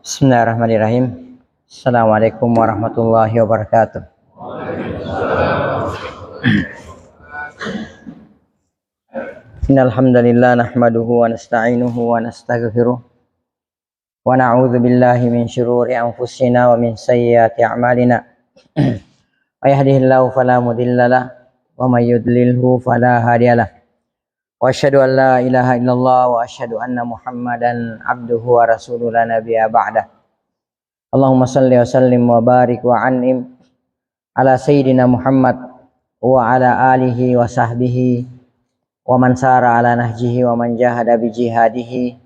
Bismillahirrahmanirrahim. Assalamualaikum warahmatullahi wabarakatuh. Innal hamdalillah nahmaduhu wa nasta'inuhu wa nastaghfiruh wa na'udzu billahi min shururi anfusina wa min sayyiati a'malina. May yahdihillahu fala mudilla lahu wa may yudlilhu fala hadiyalah. Wa asyhadu an la ilaha illallah wa asyhadu anna Muhammadan abduhu wa rasuluhu la nabiyya ba'dah. Allahumma salli wa sallim wa barik wa an'im ala sayyidina Muhammad wa ala alihi wa sahbihi wa man sara ala nahjihi wa man jahada bi jihadihi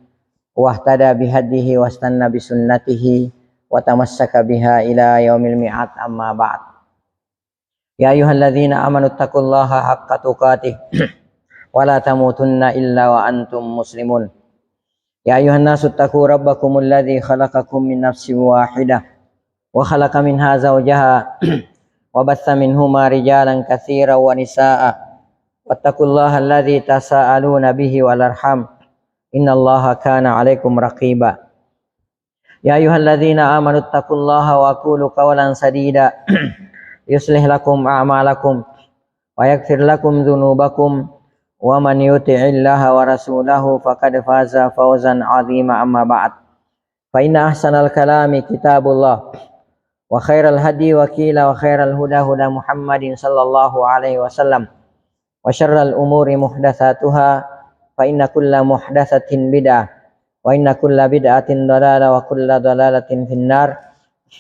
wa ihtada bi hadihi wa istanna bi sunnatihi wa tamassaka biha ila yaumil mi'ad, amma ba'd. Ya ayyuhalladzina amanu taqullaha haqqa tuqatih wa la tamutunna illa wa antum muslimun. Ya ayyuhan nasu taqu rabbakumul ladzi khalaqakum min nafsin wahidah wa khalaqa minha zawjaha wa batha minhuma rijalan katsiran wa nisaa'a wattaqullaha alladzi tasaaluna bihi wal arham innallaha kana 'alaikum raqiba. Ya ayyuhalladzina amanu taqullaha wa qulu qawlan sadida yuslih lakum a'malakum wa yaghfir lakum dzunubakum wa man yuti'illaha wa rasulahu faqad faza fawzan 'azima, amma ba'd. Fa inna ahsanal kalami kitabullah wa khairal hadi wa qila wa khairal huda huda Muhammadin sallallahu alaihi wasallam wa syarral umuri muhdatsatuha fa inna kulla muhdatsatin bid'ah wa inna kulla bid'atin dhalalah wa kulla dhalalatin finnar.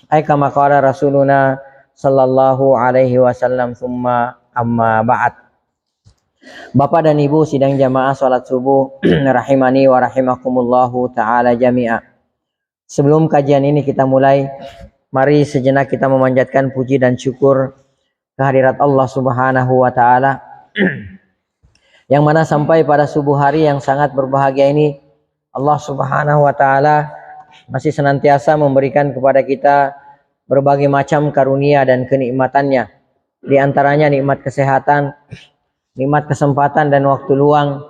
Ay kama qala rasuluna sallallahu alaihi wasallam, summa amma ba'd. Bapak dan Ibu sidang jamaah salat subuh rahimani wa rahimakumullahu ta'ala jami'a. Sebelum kajian ini kita mulai, mari sejenak kita memanjatkan puji dan syukur kehadirat Allah Subhanahu wa ta'ala yang mana sampai pada subuh hari yang sangat berbahagia ini, Allah Subhanahu wa ta'ala masih senantiasa memberikan kepada kita berbagai macam karunia dan kenikmatannya. Di antaranya nikmat kesehatan, nikmat kesempatan dan waktu luang,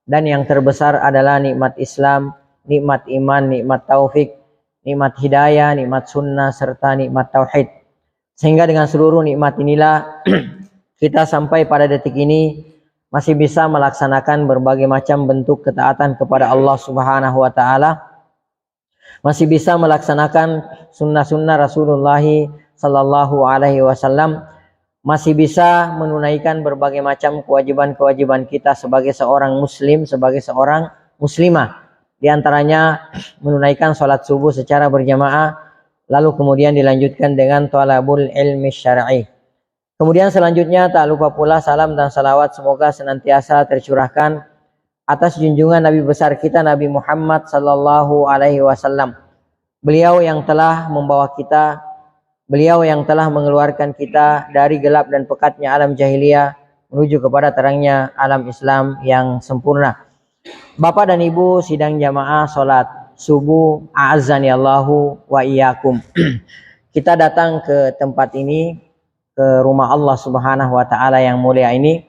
dan yang terbesar adalah nikmat Islam, nikmat iman, nikmat taufik, nikmat hidayah, nikmat sunnah, serta nikmat tauhid. Sehingga dengan seluruh nikmat inilah kita sampai pada detik ini masih bisa melaksanakan berbagai macam bentuk ketaatan kepada Allah Subhanahu wa ta'ala, masih bisa melaksanakan sunnah-sunnah Rasulullah sallallahu alaihi wasallam, masih bisa menunaikan berbagai macam kewajiban-kewajiban kita sebagai seorang muslim, sebagai seorang muslimah. Di antaranya menunaikan sholat subuh secara berjamaah, lalu kemudian dilanjutkan dengan thalabul ilmi syar'i. Kemudian selanjutnya tak lupa pula salam dan salawat semoga senantiasa tercurahkan atas junjungan Nabi besar kita Nabi Muhammad sallallahu alaihi wasallam. Beliau yang telah membawa kita, beliau yang telah mengeluarkan kita dari gelap dan pekatnya alam jahiliyah menuju kepada terangnya alam Islam yang sempurna. Bapak dan Ibu sidang jamaah salat subuh, a'azzani Allahu wa iyyakum. Kita datang ke tempat ini, ke rumah Allah Subhanahu wa ta'ala yang mulia ini,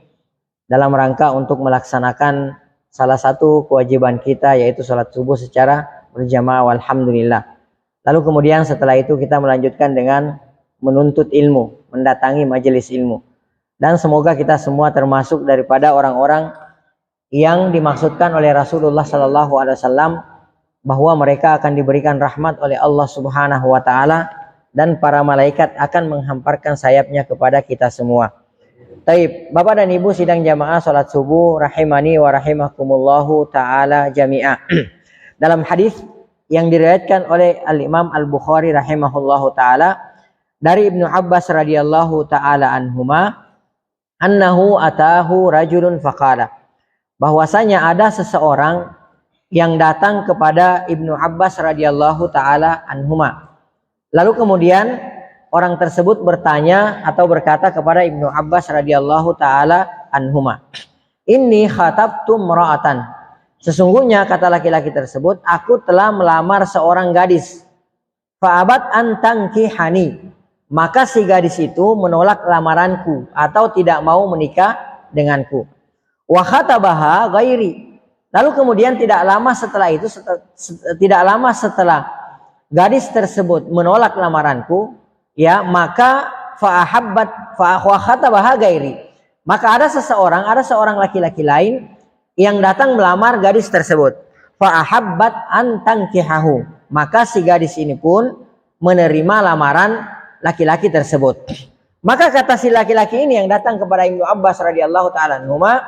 dalam rangka untuk melaksanakan salah satu kewajiban kita, yaitu salat subuh secara berjamaah, walhamdulillah. Lalu kemudian setelah itu kita melanjutkan dengan menuntut ilmu, mendatangi majelis ilmu. Dan semoga kita semua termasuk daripada orang-orang yang dimaksudkan oleh Rasulullah sallallahu alaihi wasallam bahwa mereka akan diberikan rahmat oleh Allah Subhanahu wa ta'ala dan para malaikat akan menghamparkan sayapnya kepada kita semua. Taib, Bapak dan Ibu sidang jamaah salat subuh rahimani wa rahimakumullahu ta'ala jami'a. Dalam hadis yang diriwayatkan oleh Al-Imam Al-Bukhari rahimahullahu ta'ala dari Ibnu Abbas radhiyallahu ta'ala anhuma, annahu atahu rajulun faqala, bahwasanya ada seseorang yang datang kepada Ibnu Abbas radhiyallahu ta'ala anhuma. Lalu kemudian orang tersebut bertanya atau berkata kepada Ibnu Abbas radhiyallahu ta'ala anhuma, inni khatabtu imra'atan, sesungguhnya kata laki-laki tersebut, aku telah melamar seorang gadis. Fa'abat an tankihani, maka si gadis itu menolak lamaranku atau tidak mau menikah denganku. Wa khatabaha ghairi, Lalu kemudian tidak lama setelah itu, tidak lama setelah gadis tersebut menolak lamaranku, ya, maka fa'ahabbat fa'akhatabaha gairi. Maka ada seorang laki-laki lain yang datang melamar gadis tersebut. Fa'ahabbat an tankihahu. Maka si gadis ini pun menerima lamaran laki-laki tersebut. Maka kata si laki-laki ini yang datang kepada Ibnu Abbas radhiyallahu taala anhuma,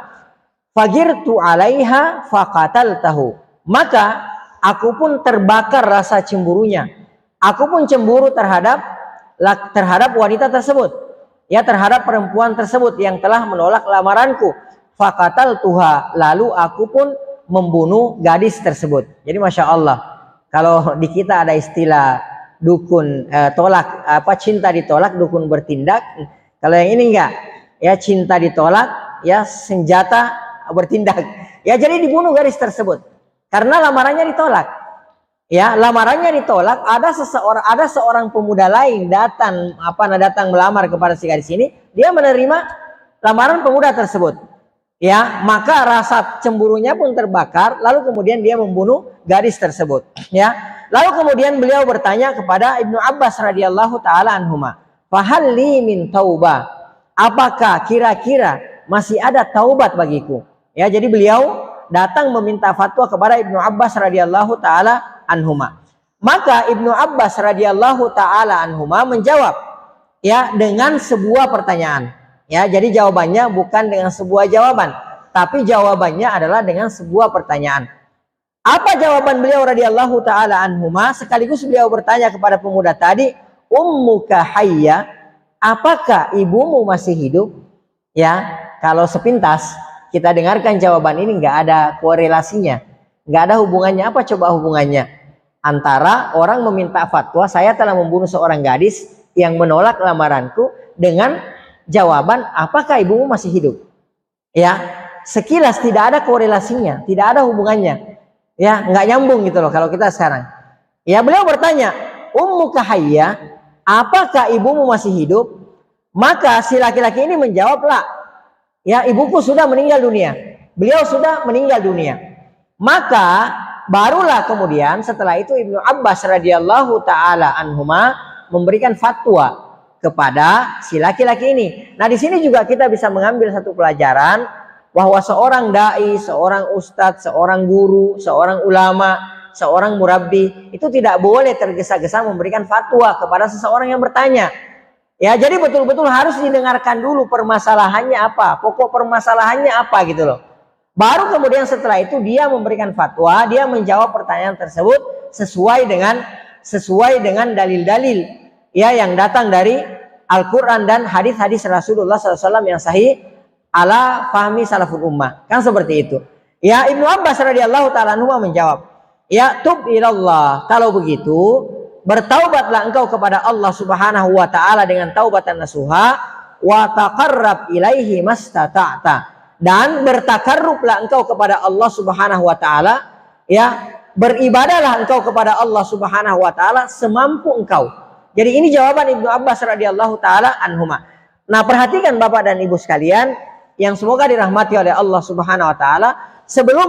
fagirtu alaiha faqataltahu. Maka aku pun terbakar rasa cemburunya. Aku pun cemburu terhadap wanita tersebut, ya, terhadap perempuan tersebut yang telah menolak lamaranku. Faqataltuha, lalu aku pun membunuh gadis tersebut. Jadi masya Allah, kalau di kita ada istilah dukun cinta ditolak, dukun bertindak. Kalau yang ini enggak, ya, cinta ditolak, ya, senjata bertindak. Ya, jadi dibunuh gadis tersebut karena lamarannya ditolak. Ya, lamarannya ditolak. Ada seorang pemuda lain datang melamar kepada si gadis ini. Dia menerima lamaran pemuda tersebut. Ya, maka rasa cemburunya pun terbakar. Lalu kemudian dia membunuh gadis tersebut. Ya. Lalu kemudian beliau bertanya kepada Ibnu Abbas radhiyallahu taala anhuma, "Fahal li min taubah?" Apakah kira-kira masih ada taubat bagiku? Ya, jadi beliau datang meminta fatwa kepada Ibnu Abbas radhiyallahu taala anhuma. Maka Ibnu Abbas radhiyallahu taala anhuma menjawab, ya, dengan sebuah pertanyaan. Ya, jadi jawabannya bukan dengan sebuah jawaban, tapi jawabannya adalah dengan sebuah pertanyaan. Apa jawaban beliau radhiyallahu taala anhuma? Sekaligus beliau bertanya kepada pemuda tadi, ummuka hayya, apakah ibumu masih hidup? Ya, kalau sepintas kita dengarkan jawaban ini nggak ada korelasinya, nggak ada hubungannya. Apa coba hubungannya antara orang meminta fatwa, saya telah membunuh seorang gadis yang menolak lamaranku, dengan jawaban apakah ibumu masih hidup? Ya, sekilas tidak ada korelasinya, tidak ada hubungannya. Ya, nggak nyambung gitu loh kalau kita sekarang. Ya, beliau bertanya, ummuka hayya, apakah ibumu masih hidup? Maka si laki-laki ini menjawab, la, ya, ibuku sudah meninggal dunia. Beliau sudah meninggal dunia. Maka barulah kemudian setelah itu Ibnu Abbas radhiyallahu taala anhuma memberikan fatwa kepada si laki-laki ini. Nah, di sini juga kita bisa mengambil satu pelajaran, bahwa seorang dai, seorang ustadz, seorang guru, seorang ulama, seorang murabbi itu tidak boleh tergesa-gesa memberikan fatwa kepada seseorang yang bertanya. Ya, jadi betul-betul harus didengarkan dulu permasalahannya apa, pokok permasalahannya apa gitu loh. Baru kemudian setelah itu dia memberikan fatwa, dia menjawab pertanyaan tersebut sesuai dengan dalil-dalil, ya, yang datang dari Al-Quran dan hadis-hadis Rasulullah SAW yang sahih ala fahmi salaful ummah. Kan seperti itu. Ya, Ibnu Abbas radhiyallahu taala anhu menjawab, ya, tub ilallah, kalau begitu bertaubatlah engkau kepada Allah Subhanahu wa taala dengan taubatan nasuha, wa taqarrab ilaihi mastata'ta, dan bertakarrublah engkau kepada Allah Subhanahu wa taala, ya, beribadahlah engkau kepada Allah Subhanahu wa taala semampu engkau. Jadi ini jawaban Ibnu Abbas radhiyallahu taala anhuma. Nah, perhatikan Bapak dan Ibu sekalian yang semoga dirahmati oleh Allah Subhanahu wa taala, sebelum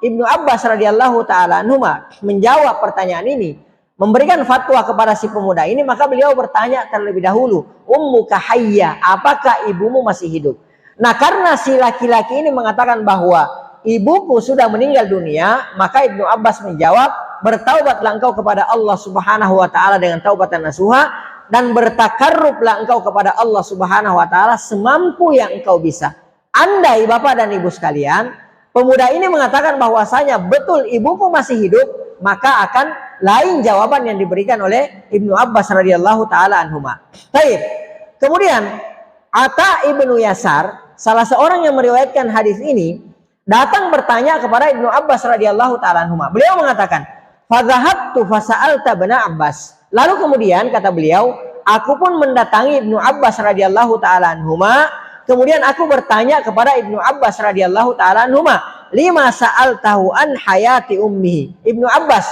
Ibnu Abbas radhiyallahu taala anhuma menjawab pertanyaan ini, memberikan fatwa kepada si pemuda ini, maka beliau bertanya terlebih dahulu, ummuka hayya, apakah ibumu masih hidup? Nah, karena si laki-laki ini mengatakan bahwa ibuku sudah meninggal dunia, maka Ibnu Abbas menjawab, bertaubatlah engkau kepada Allah Subhanahu wa taala dengan taubatan nasuha, dan bertakarrublah engkau kepada Allah Subhanahu wa taala semampu yang engkau bisa. Andai Bapak dan Ibu sekalian, pemuda ini mengatakan bahwasanya betul ibuku masih hidup, maka akan lain jawaban yang diberikan oleh Ibnu Abbas radhiyallahu taala anhuma. Baik. Kemudian Ata ibnu Yasar, salah seorang yang meriwayatkan hadis ini, datang bertanya kepada Ibnu Abbas radhiyallahu taala anhuma. Beliau mengatakan, "Fadhahabtu fasa'alta bana Abbas." Lalu kemudian kata beliau, aku pun mendatangi Ibnu Abbas radhiyallahu taala anhuma. Kemudian aku bertanya kepada Ibnu Abbas radhiyallahu taala anhuma, "Lima sa'altahu an hayati ummihi?" Ibnu Abbas,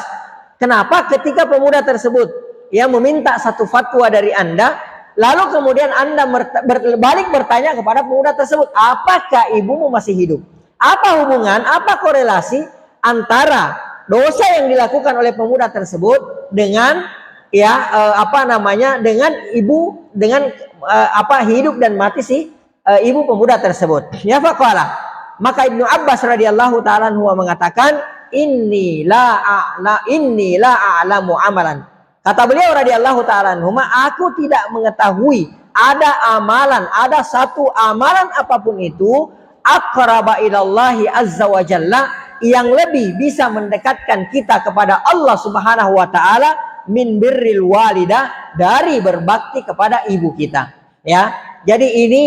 kenapa ketika pemuda tersebut yang meminta satu fatwa dari Anda, lalu kemudian Anda balik bertanya kepada pemuda tersebut, apakah ibumu masih hidup? Apa hubungan, apa korelasi antara dosa yang dilakukan oleh pemuda tersebut dengan dengan ibu, dengan hidup dan mati si ibu pemuda tersebut. Ya faqala, maka Ibnu Abbas radhiyallahu taala anhu mengatakan, inni la a'lamu amalan. Kata beliau radhiyallahu taala anhu, aku tidak mengetahui ada amalan, ada satu amalan apapun itu aqraba ilallahi azza wa jalla, yang lebih bisa mendekatkan kita kepada Allah Subhanahu wa taala min birril walidah, dari berbakti kepada ibu kita. Ya. Jadi ini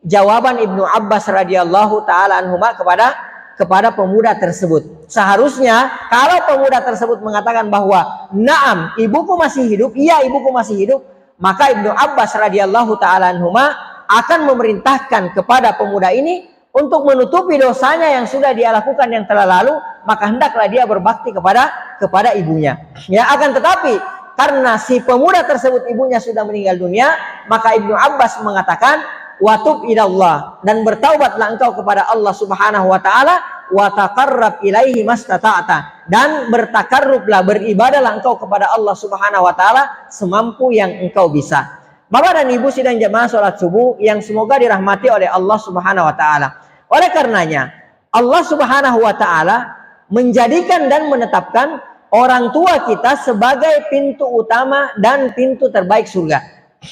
jawaban Ibnu Abbas radhiyallahu taala anhuma kepada pemuda tersebut. Seharusnya kalau pemuda tersebut mengatakan bahwa na'am, ibuku masih hidup, iya ibuku masih hidup, maka Ibnu Abbas radhiyallahu taala anhuma akan memerintahkan kepada pemuda ini untuk menutupi dosanya yang sudah dia lakukan yang telah lalu, maka hendaklah dia berbakti kepada ibunya. Ya, akan tetapi karena si pemuda tersebut ibunya sudah meninggal dunia, maka Ibnu Abbas mengatakan, watub ilallah, dan bertaubatlah engkau kepada Allah Subhanahu wa taala, wa taqarrab ilaihi mastata'ta, dan bertakarrublah, beribadahlah engkau kepada Allah Subhanahu wa taala semampu yang engkau bisa. Bapak dan Ibu sidang jamaah salat subuh yang semoga dirahmati oleh Allah Subhanahu wa taala. Oleh karenanya, Allah Subhanahu wa taala menjadikan dan menetapkan orang tua kita sebagai pintu utama dan pintu terbaik surga.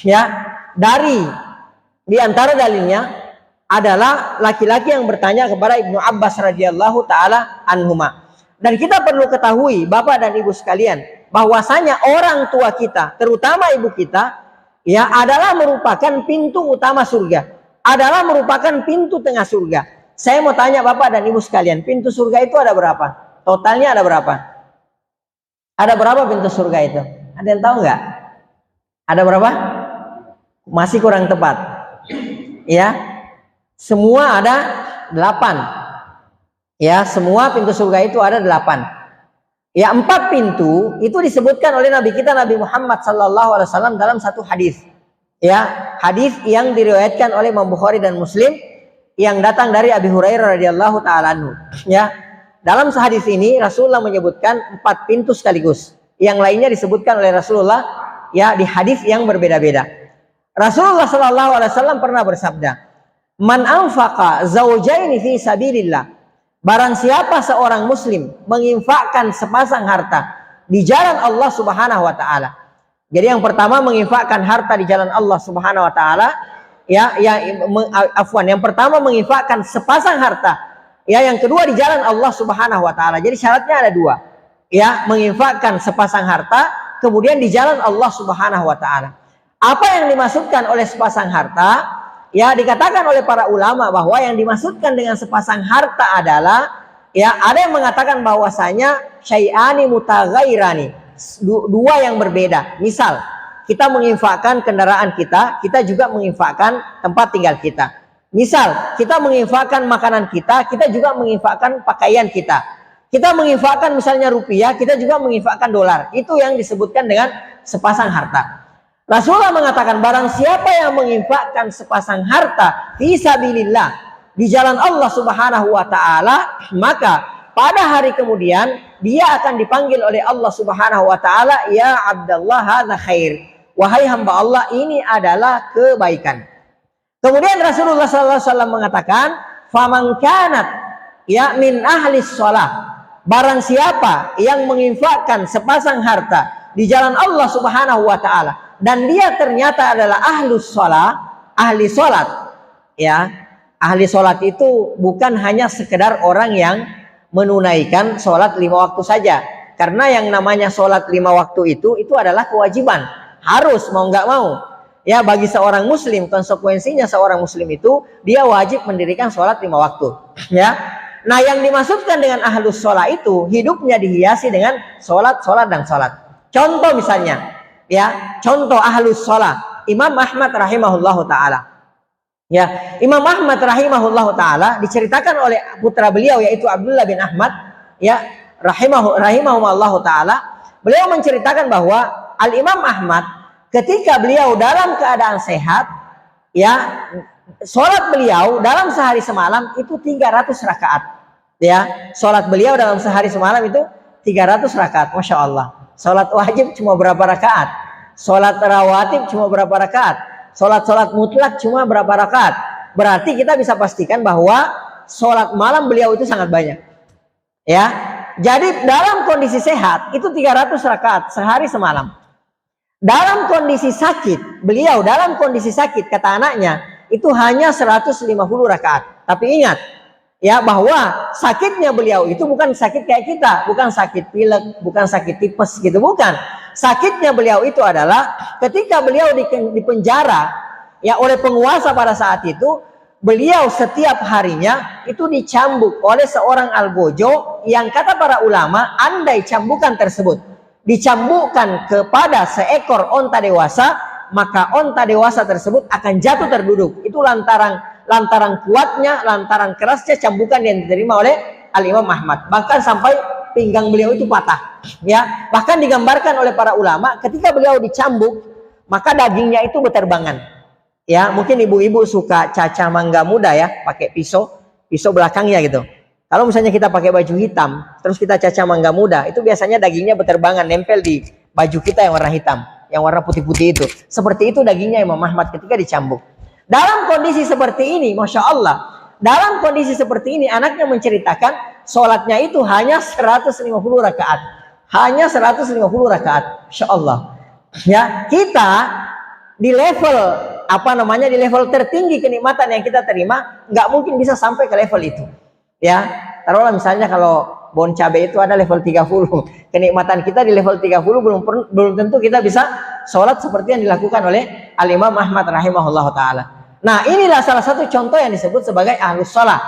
Ya, di antara dalilnya adalah laki-laki yang bertanya kepada Ibnu Abbas radhiyallahu taala anhuma. Dan kita perlu ketahui Bapak dan Ibu sekalian, bahwasanya orang tua kita, terutama ibu kita, ya, adalah merupakan pintu utama surga, adalah merupakan pintu tengah surga. Saya mau tanya Bapak dan Ibu sekalian, pintu surga itu ada berapa? Totalnya ada berapa? Ada berapa pintu surga itu? Ada yang tahu nggak? Ada berapa? Masih kurang tepat. Ya, semua ada 8. Ya, semua pintu surga itu ada 8. Ya, 4 pintu itu disebutkan oleh Nabi kita Nabi Muhammad SAW dalam satu hadis. Ya, hadis yang diriwayatkan oleh Imam Bukhari dan Muslim yang datang dari Abi Hurairah radhiyallahu taala anhu. Ya, dalam hadis ini Rasulullah menyebutkan 4 pintu sekaligus. Yang lainnya disebutkan oleh Rasulullah ya di hadis yang berbeda-beda. Rasulullah SAW pernah bersabda, "Man anfaqa zaujaini fi sabilillah." Barang siapa seorang muslim menginfakkan sepasang harta di jalan Allah Subhanahu wa taala. Jadi yang pertama menginfakkan harta di jalan Allah Subhanahu wa taala, yang pertama menginfakkan sepasang harta. Ya, yang kedua di jalan Allah Subhanahu wa taala. Jadi syaratnya ada 2. Ya, menginfakkan sepasang harta, kemudian di jalan Allah Subhanahu wa taala. Apa yang dimaksudkan oleh sepasang harta? Ya, dikatakan oleh para ulama bahwa yang dimaksudkan dengan sepasang harta adalah, ya, ada yang mengatakan bahwasanya syai'ani mutaghairani, 2 yang berbeda. Misal, kita menginfakkan kendaraan kita juga menginfakkan tempat tinggal kita. Misal, kita menginfakkan makanan kita juga menginfakkan pakaian kita. Kita menginfakkan misalnya rupiah, kita juga menginfakkan dolar. Itu yang disebutkan dengan sepasang harta. Rasulullah mengatakan barang siapa yang menginfakkan sepasang harta fisabilillah di jalan Allah Subhanahu wa taala, maka pada hari kemudian dia akan dipanggil oleh Allah Subhanahu wa taala, ya Abdullah hadza khair. Wahai hamba Allah, ini adalah kebaikan. Kemudian Rasulullah SAW mengatakan, faman kanat ya min ahli shalah. Barang siapa yang menginfakkan sepasang harta di jalan Allah Subhanahu wa taala dan dia ternyata adalah ahlus shalah, ahli salat. Ya, ahli salat itu bukan hanya sekedar orang yang menunaikan salat 5 waktu saja. Karena yang namanya salat 5 waktu itu adalah kewajiban. Harus mau nggak mau. Ya, bagi seorang muslim, konsekuensinya seorang muslim itu dia wajib mendirikan salat 5 waktu. Ya. Nah, yang dimaksudkan dengan ahlus shalah itu hidupnya dihiasi dengan salat dan salat. Contoh misalnya, ya, contoh ahlus shalah Imam Ahmad rahimahullahu taala. Ya, Imam Ahmad rahimahullahu taala diceritakan oleh putra beliau yaitu Abdullah bin Ahmad, ya, rahimahullahu taala. Beliau menceritakan bahwa Al Imam Ahmad ketika beliau dalam keadaan sehat, ya, sholat beliau dalam sehari semalam itu 300 rakaat. Ya, sholat beliau dalam sehari semalam itu 300 rakaat. Masya Allah. Sholat wajib cuma berapa rakaat? Sholat rawatib cuma berapa rakaat? Sholat mutlak cuma berapa rakaat? Berarti kita bisa pastikan bahwa sholat malam beliau itu sangat banyak. Ya, jadi dalam kondisi sehat itu 300 rakaat sehari semalam. Dalam kondisi sakit, beliau dalam kondisi sakit kata anaknya itu hanya 150 rakaat. Tapi ingat ya bahwa sakitnya beliau itu bukan sakit kayak kita, bukan sakit pilek, bukan sakit tipes gitu, bukan. Sakitnya beliau itu adalah ketika beliau di penjara ya oleh penguasa pada saat itu, beliau setiap harinya itu dicambuk oleh seorang algojo yang kata para ulama andai cambukan tersebut dicambukkan kepada seekor onta dewasa, maka onta dewasa tersebut akan jatuh terduduk. Itu lantaran kuatnya, lantaran kerasnya cambukan yang diterima oleh Al-Imam Ahmad. Bahkan sampai pinggang beliau itu patah. Ya, bahkan digambarkan oleh para ulama ketika beliau dicambuk, maka dagingnya itu beterbangan. Ya, mungkin ibu-ibu suka cacah mangga muda ya, pakai pisau belakangnya gitu. Kalau misalnya kita pakai baju hitam, terus kita cacah mangga muda, itu biasanya dagingnya beterbangan, nempel di baju kita yang warna hitam, yang warna putih-putih itu. Seperti itu dagingnya Imam Ahmad ketika dicambuk. Dalam kondisi seperti ini, Masya Allah, dalam kondisi seperti ini, anaknya menceritakan, sholatnya itu hanya 150 rakaat. Hanya 150 rakaat. Masya Allah. Ya, kita di level, di level tertinggi kenikmatan yang kita terima, nggak mungkin bisa sampai ke level itu. Ya, taruhlah misalnya kalau bon cabai itu ada level 30. Kenikmatan kita di level 30 belum tentu kita bisa sholat seperti yang dilakukan oleh Al-Imam Ahmad rahimahullah ta'ala. Nah, inilah salah satu contoh yang disebut sebagai ahlus sholat.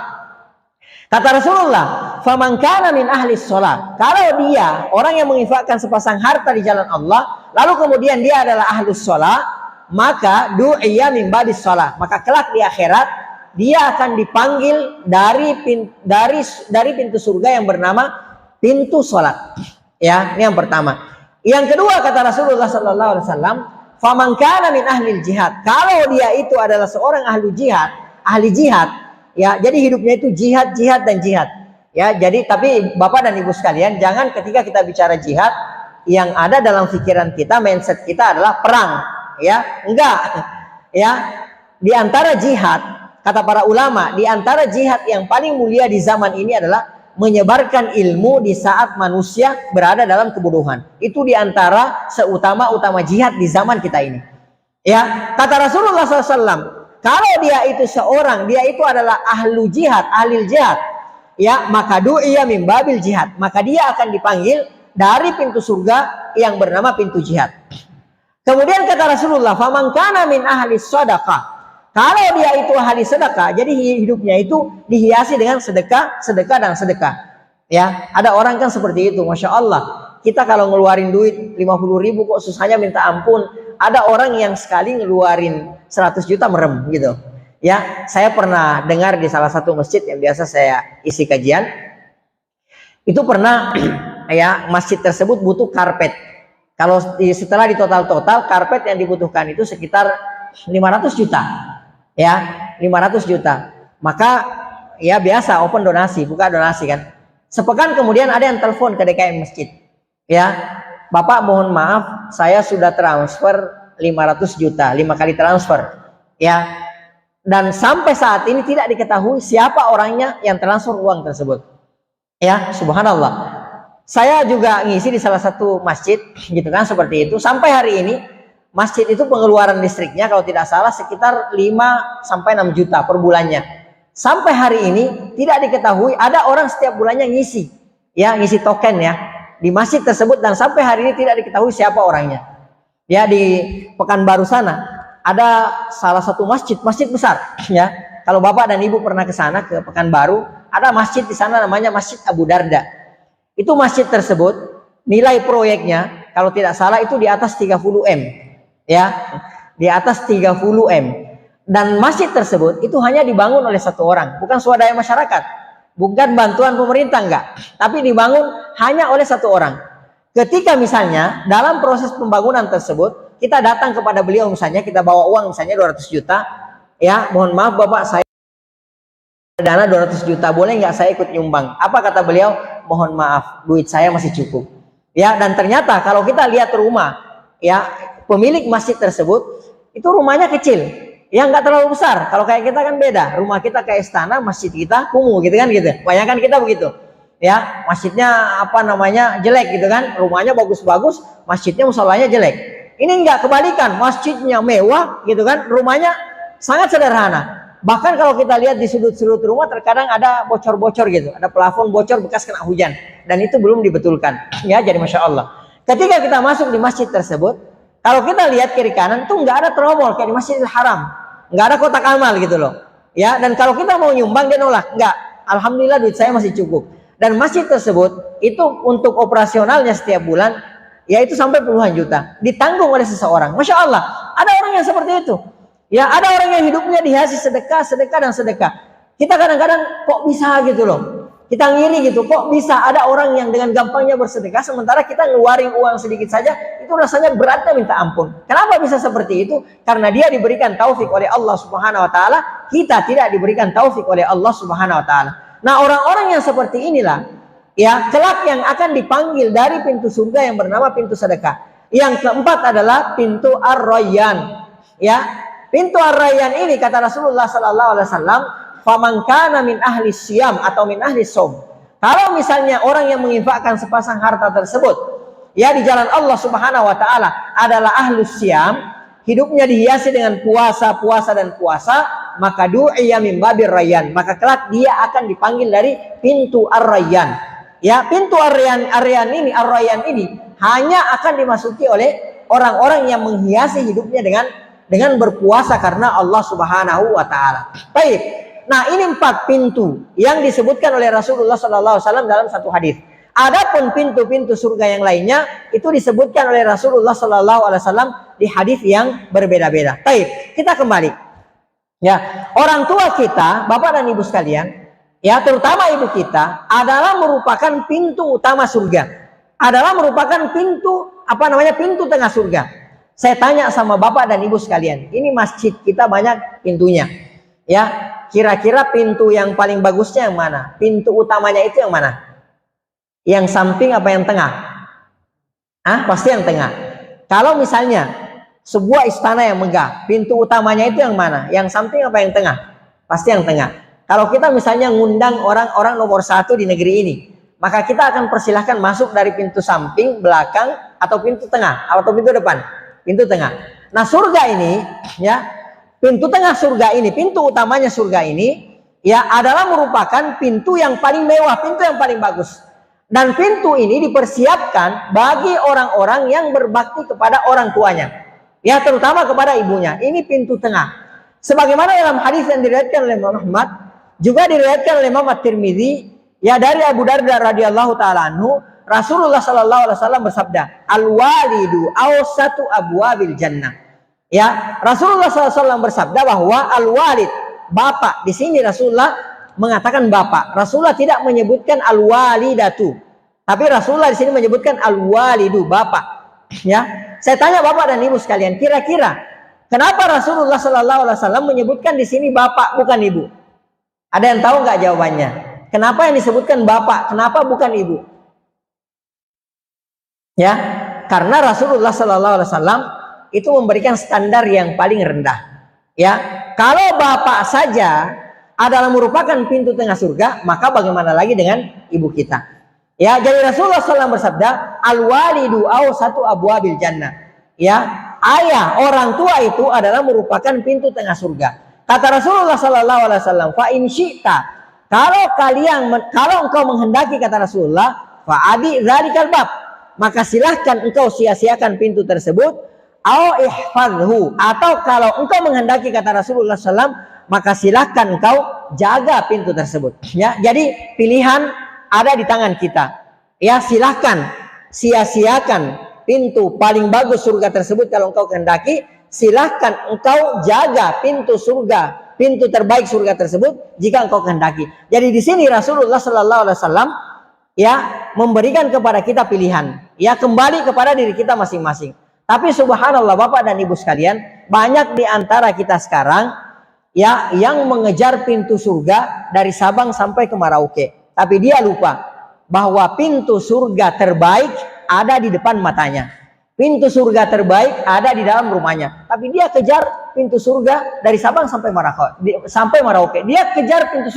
Kata Rasulullah, faman kana min ahlis sholat. Kalau dia orang yang menginfakkan sepasang harta di jalan Allah, lalu kemudian dia adalah ahlus sholat, maka du'iya min badis sholat. Maka kelak di akhirat dia akan dipanggil dari pintu surga yang bernama pintu sholat. Ya, ini yang pertama. Yang kedua kata Rasulullah sallallahu alaihi wasallam, faman kana min ahli jihad. Kalau dia itu adalah seorang ahli jihad, ya, jadi hidupnya itu jihad dan jihad. Ya, jadi tapi Bapak dan Ibu sekalian, jangan ketika kita bicara jihad yang ada dalam pikiran kita, mindset kita adalah perang, ya. Enggak. Ya, di antara jihad, kata para ulama, di antara jihad yang paling mulia di zaman ini adalah menyebarkan ilmu di saat manusia berada dalam kebodohan. Itu di antara seutama-utama jihad di zaman kita ini. Ya, kata Rasulullah SAW, kalau dia itu adalah ahli jihad, ya, maka du'iya min babil jihad, maka dia akan dipanggil dari pintu surga yang bernama pintu jihad. Kemudian kata Rasulullah, faman kana min ahli sadaqah. Kalau dia itu ahli sedekah, jadi hidupnya itu dihiasi dengan sedekah dan sedekah. Ya, ada orang kan seperti itu, Masya Allah. Kita kalau ngeluarin duit 50.000 kok susahnya minta ampun. Ada orang yang sekali ngeluarin 100 juta merem gitu. Ya, saya pernah dengar di salah satu masjid yang biasa saya isi kajian. Itu pernah ya, masjid tersebut butuh karpet. Kalau setelah di total karpet yang dibutuhkan itu sekitar 500 juta. Ya, 500 juta. Maka ya biasa open donasi, buka donasi kan. Sepekan kemudian ada yang telepon ke DKM masjid. Ya, Bapak mohon maaf, saya sudah transfer 500 juta, 5 kali transfer. Ya. Dan sampai saat ini tidak diketahui siapa orangnya yang transfer uang tersebut. Ya, subhanallah. Saya juga ngisi di salah satu masjid gitu kan, seperti itu. Sampai hari ini masjid itu pengeluaran listriknya kalau tidak salah sekitar 5-6 juta per bulannya. Sampai hari ini tidak diketahui ada orang setiap bulannya ngisi token ya di masjid tersebut, dan sampai hari ini tidak diketahui siapa orangnya. Ya, di Pekanbaru sana ada salah satu masjid besar ya. Kalau Bapak dan Ibu pernah ke sana ke Pekanbaru, ada masjid di sana namanya Masjid Abu Darda. Itu masjid tersebut nilai proyeknya kalau tidak salah itu di atas 30 M. Ya, di atas 30 M. Dan masjid tersebut itu hanya dibangun oleh satu orang, bukan swadaya masyarakat, bukan bantuan pemerintah, enggak, tapi dibangun hanya oleh satu orang. Ketika misalnya dalam proses pembangunan tersebut kita datang kepada beliau, misalnya kita bawa uang misalnya 200 juta, Ya, mohon maaf Bapak, saya dana 200 juta, boleh nggak saya ikut nyumbang? Apa kata beliau? Mohon maaf, duit saya masih cukup. Ya, dan ternyata kalau kita lihat rumah, ya, pemilik masjid tersebut itu rumahnya kecil, yang nggak terlalu besar. Kalau kayak kita kan beda, rumah kita kayak istana, masjid kita kumuh gitu kan gitu. Kebanyakan kita begitu. Ya, masjidnya apa namanya jelek gitu kan, rumahnya bagus-bagus, masjidnya musolanya jelek. Ini nggak, kebalikan, masjidnya mewah gitu kan, rumahnya sangat sederhana. Bahkan kalau kita lihat di sudut-sudut rumah terkadang ada bocor-bocor gitu, ada plafon bocor bekas kena hujan, dan itu belum dibetulkan. Ya, jadi masya Allah. Ketika kita masuk di masjid tersebut, kalau kita lihat kiri kanan tuh nggak ada tromol kayak di Masjidil Haram, nggak ada kotak amal gitu loh. Ya, dan kalau kita mau nyumbang dia nolak, nggak. Alhamdulillah duit saya masih cukup. Dan masjid tersebut itu untuk operasionalnya setiap bulan, yaitu sampai puluhan juta, ditanggung oleh seseorang. Masya Allah, ada orang yang seperti itu. Ya, ada orang yang hidupnya dihiasi sedekah, sedekah, dan sedekah. Kita kadang-kadang kok bisa gitu loh. Kita ngiri gitu, kok bisa ada orang yang dengan gampangnya bersedekah, sementara kita ngeluarin uang sedikit saja, itu rasanya beratnya minta ampun. Kenapa bisa seperti itu? Karena dia diberikan taufik oleh Allah Subhanahu wa taala, kita tidak diberikan taufik oleh Allah Subhanahu wa taala. Nah, orang-orang yang seperti inilah, ya, kelak yang akan dipanggil dari pintu surga yang bernama pintu sedekah. Yang keempat adalah pintu Ar-Rayyan. Ya, pintu Ar-Rayyan ini kata Rasulullah sallallahu alaihi wasallam, "Faman kana min ahli syiyam atau min ahli shaum." Kalau misalnya orang yang menginfakkan sepasang harta tersebut ya di jalan Allah Subhanahu wa taala adalah ahli syiyam, hidupnya dihiasi dengan puasa, puasa dan puasa, maka du'iya min babir rayyan, maka kelak dia akan dipanggil dari pintu Ar-Rayyan. Ya, pintu Ar-Rayyan ini hanya akan dimasuki oleh orang-orang yang menghiasi hidupnya dengan berpuasa karena Allah Subhanahu wa taala. Baik. Nah, ini 4 pintu yang disebutkan oleh Rasulullah sallallahu alaihi wasallam dalam satu hadis. Adapun pintu-pintu surga yang lainnya itu disebutkan oleh Rasulullah sallallahu alaihi wasallam di hadis yang berbeda-beda. Baik, kita kembali. Ya, orang tua kita, Bapak dan Ibu sekalian, ya, terutama ibu kita adalah merupakan pintu utama surga. Adalah merupakan pintu pintu tengah surga. Saya tanya sama Bapak dan Ibu sekalian, ini masjid kita banyak pintunya. Ya, kira-kira pintu yang paling bagusnya yang mana? Pintu utamanya itu yang mana? Yang samping apa yang tengah? Pasti yang tengah. Kalau misalnya sebuah istana yang megah, pintu utamanya itu yang mana? Yang samping apa yang tengah? Pasti yang tengah. Kalau kita misalnya ngundang orang-orang nomor 1 di negeri ini, maka kita akan persilahkan masuk dari pintu samping, belakang, atau pintu tengah, atau pintu depan. Pintu tengah. Nah, surga ini, ya, pintu tengah surga ini, pintu utamanya surga ini, ya, adalah merupakan pintu yang paling mewah, pintu yang paling bagus. Dan pintu ini dipersiapkan bagi orang-orang yang berbakti kepada orang tuanya, ya, terutama kepada ibunya. Ini pintu tengah. Sebagaimana dalam hadis yang diriwayatkan oleh Imam Ahmad, juga diriwayatkan oleh Imam At-Tirmidzi, ya, dari Abu Darda radhiyallahu taala anhu, Rasulullah sallallahu alaihi wasallam bersabda, "Al-walidu awsatu abwabil jannah." Ya, Rasulullah SAW bersabda bahwa al-walid, bapak. Di sini Rasulullah mengatakan bapak. Rasulullah tidak menyebutkan al-walidatu, tapi Rasulullah di sini menyebutkan al-walidu, bapak. Ya, saya tanya Bapak dan Ibu sekalian, kira-kira kenapa Rasulullah SAW menyebutkan di sini bapak bukan ibu? Ada yang tahu nggak jawabannya? Kenapa yang disebutkan bapak? Kenapa bukan ibu? Ya, karena Rasulullah SAW itu memberikan standar yang paling rendah. Ya, kalau bapak saja adalah merupakan pintu tengah surga, maka bagaimana lagi dengan ibu kita? Ya, jadi Rasulullah SAW bersabda, al-walidu awsatu abwabil jannah. Ya, ayah, orang tua itu adalah merupakan pintu tengah surga. Kata Rasulullah SAW, fa in syi'ta, kalau engkau menghendaki, kata Rasulullah, fa abi dzalikal bab, maka silahkan engkau sia-siakan pintu tersebut, au ihfadhu, atau kalau engkau menghendaki, kata Rasulullah SAW, maka silahkan engkau jaga pintu tersebut. Ya, jadi pilihan ada di tangan kita. Ya, silahkan sia-siakan pintu paling bagus surga tersebut kalau engkau kehendaki. Silahkan engkau jaga pintu surga, pintu terbaik surga tersebut jika engkau kehendaki. Jadi di sini Rasulullah SAW ya memberikan kepada kita pilihan, ya, kembali kepada diri kita masing-masing. Tapi subhanallah Bapak dan Ibu sekalian, banyak di antara kita sekarang ya yang mengejar pintu surga dari Sabang sampai ke Merauke. Tapi dia lupa bahwa pintu surga terbaik ada di depan matanya. Pintu surga terbaik ada di dalam rumahnya. Tapi dia kejar pintu surga dari Sabang sampai Merauke. Dia kejar pintu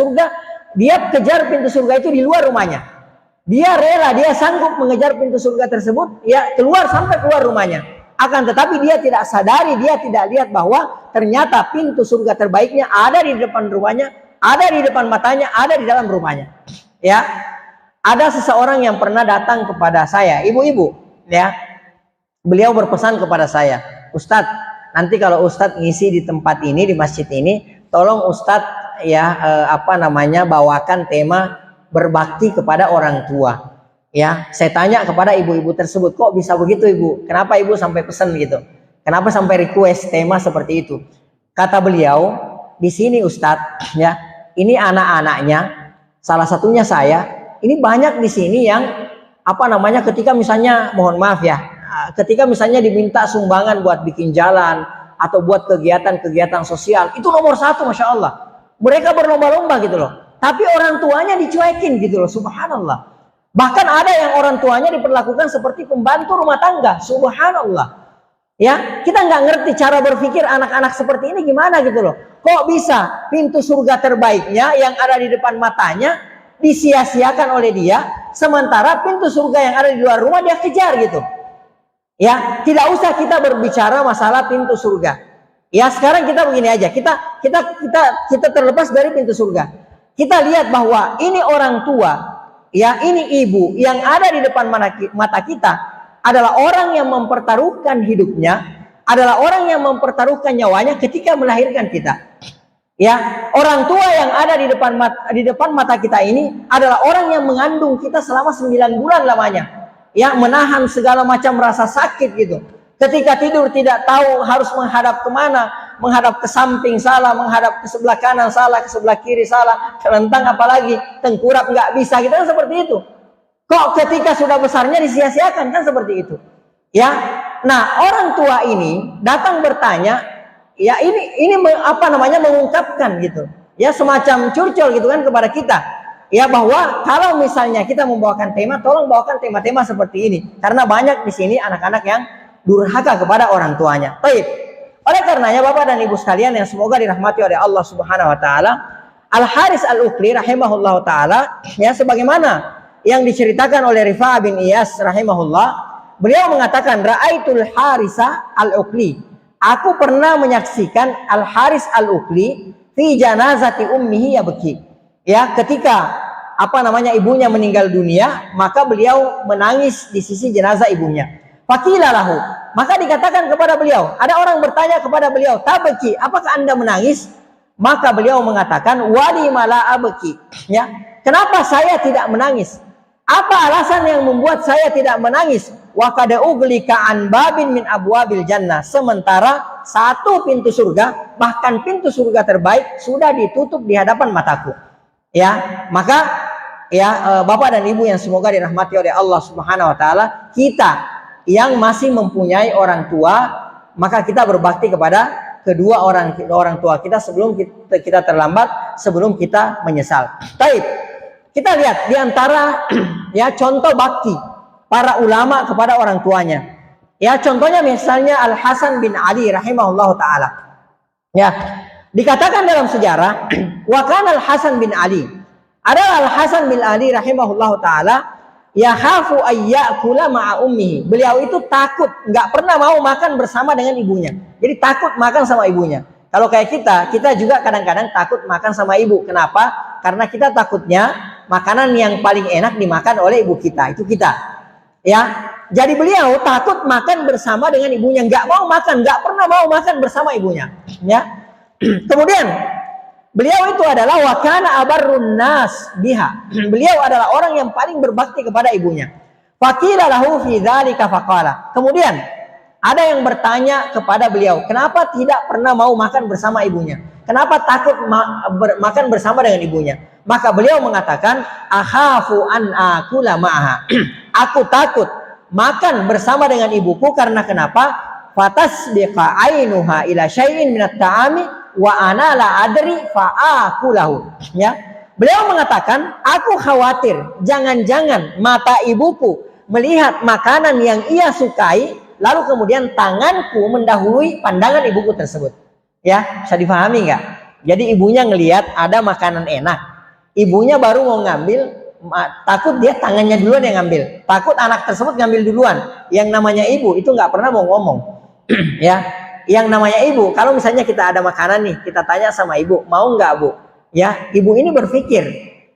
surga itu di luar rumahnya. Dia rela, dia sanggup mengejar pintu surga tersebut, ya keluar sampai keluar rumahnya. Akan tetapi dia tidak sadari, dia tidak lihat bahwa ternyata pintu surga terbaiknya ada di depan rumahnya, ada di depan matanya, ada di dalam rumahnya. Ya, ada seseorang yang pernah datang kepada saya, ibu-ibu, ya. Beliau berpesan kepada saya, Ustadz, nanti kalau Ustadz ngisi di tempat ini, di masjid ini, tolong Ustadz ya bawakan tema berbakti kepada orang tua. Ya, saya tanya kepada ibu-ibu tersebut, kok bisa begitu ibu? Kenapa ibu sampai pesan gitu? Kenapa sampai request tema seperti itu? Kata beliau, di sini Ustadz, ya, ini anak-anaknya, salah satunya saya, ini banyak di sini yang ketika misalnya, mohon maaf ya, ketika misalnya diminta sumbangan buat bikin jalan atau buat kegiatan-kegiatan sosial, itu nomor satu, masya Allah. Mereka berlomba-lomba gitu loh. Tapi orang tuanya dicuekin gitu loh, subhanallah. Bahkan ada yang orang tuanya diperlakukan seperti pembantu rumah tangga, subhanallah. Ya, kita nggak ngerti cara berpikir anak-anak seperti ini gimana gitu loh. Kok bisa pintu surga terbaiknya yang ada di depan matanya disia-siakan oleh dia, sementara pintu surga yang ada di luar rumah dia kejar gitu. Ya, tidak usah kita berbicara masalah pintu surga. Ya, sekarang kita begini aja. Kita terlepas dari pintu surga. Kita lihat bahwa ini orang tua, ya, ini ibu yang ada di depan mata kita adalah orang yang mempertaruhkan hidupnya, adalah orang yang mempertaruhkan nyawanya ketika melahirkan kita. Ya, orang tua yang ada di depan mata kita ini adalah orang yang mengandung kita selama 9 bulan lamanya. Ya, menahan segala macam rasa sakit gitu. Ketika tidur tidak tahu harus menghadap kemana, menghadap ke samping salah, menghadap ke sebelah kanan salah, ke sebelah kiri salah, kelentang apalagi, tengkurap nggak bisa, gitu kan seperti itu. Kok ketika sudah besarnya disia-siakan, kan seperti itu. Ya, nah orang tua ini datang bertanya, ya ini mengungkapkan gitu, ya semacam curcol gitu kan kepada kita. Ya, bahwa kalau misalnya kita membawakan tema, tolong bawakan tema-tema seperti ini. Karena banyak di sini anak-anak yang durhaka kepada orang tuanya. Baik. Oleh karenanya Bapak dan Ibu sekalian yang semoga dirahmati oleh Allah Subhanahu wa taala, Al-Haris Al-Uqli rahimahullah taala, ya sebagaimana yang diceritakan oleh Rifa'ah bin Iyas rahimahullah, beliau mengatakan Ra'aitul Harisa Al-Uqli. Aku pernah menyaksikan Al-Haris Al-Uqli fi janazati ummihi yabki. Ya, ketika ibunya meninggal dunia, maka beliau menangis di sisi jenazah ibunya. Faqila lahu, maka dikatakan kepada beliau, ada orang bertanya kepada beliau, tabki, apakah Anda menangis? Maka beliau mengatakan, wali mala abki. Ya, kenapa saya tidak menangis? Apa alasan yang membuat saya tidak menangis? Wa qad uglika an babin min abwabil jannah. Sementara satu pintu surga, bahkan pintu surga terbaik sudah ditutup di hadapan mataku. Ya, maka ya Bapak dan Ibu yang semoga dirahmati oleh Allah Subhanahu wa taala, kita yang masih mempunyai orang tua, maka kita berbakti kepada kedua orang tua kita sebelum kita terlambat, sebelum kita menyesal. Baik. Kita lihat di antara ya contoh bakti para ulama kepada orang tuanya. Ya, contohnya misalnya Al Hasan bin Ali rahimahullahu taala. Ya, dikatakan dalam sejarah, wa kana Al Hasan bin Ali. Adalah Al Hasan bin Ali rahimahullahu taala yakhafu ayyakula ma'a ummihi. Beliau itu takut, nggak pernah mau makan bersama dengan ibunya. Jadi takut makan sama ibunya. Kalau kayak kita juga kadang-kadang takut makan sama ibu. Kenapa? Karena kita takutnya makanan yang paling enak dimakan oleh ibu kita. Itu kita. Ya. Jadi beliau takut makan bersama dengan ibunya, nggak pernah mau makan bersama ibunya. Ya. Kemudian beliau itu adalah wakana abarrun nas biha. Beliau adalah orang yang paling berbakti kepada ibunya. Faqila lahu fi dzalika faqala. Kemudian ada yang bertanya kepada beliau, kenapa tidak pernah mau makan bersama ibunya? Kenapa takut makan bersama dengan ibunya? Maka beliau mengatakan, akhafu an akula ma'aha. Aku takut makan bersama dengan ibuku karena kenapa? Fatasbiqa ainuha ila syai'in minat ta'ami wa ana la adri fa akulahu. Ya. Beliau mengatakan, aku khawatir jangan-jangan mata ibuku melihat makanan yang ia sukai, lalu kemudian tanganku mendahului pandangan ibuku tersebut. Ya, bisa difahami nggak? Jadi ibunya ngelihat ada makanan enak, ibunya baru mau ngambil, takut dia tangannya duluan yang ngambil, takut anak tersebut ngambil duluan. Yang namanya ibu itu nggak pernah mau ngomong. Ya, yang namanya ibu, kalau misalnya kita ada makanan nih, kita tanya sama ibu, mau nggak bu? Ya, ibu ini berpikir,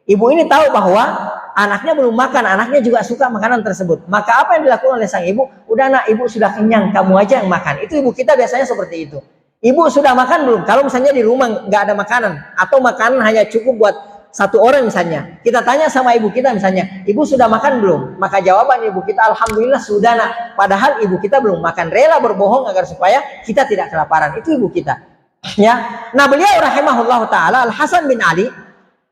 ibu ini tahu bahwa anaknya belum makan, anaknya juga suka makanan tersebut. Maka apa yang dilakukan oleh sang ibu? Udah nak, ibu sudah kenyang, kamu aja yang makan. Itu ibu kita biasanya seperti itu. Ibu sudah makan belum? Kalau misalnya di rumah nggak ada makanan, atau makanan hanya cukup buat satu orang misalnya, kita tanya sama ibu kita misalnya, ibu sudah makan belum? Maka jawaban ibu kita, alhamdulillah sudah nak. Padahal ibu kita belum makan, rela berbohong agar supaya kita tidak kelaparan. Itu ibu kita. Ya, nah beliau rahimahullah taala Al Hasan bin Ali,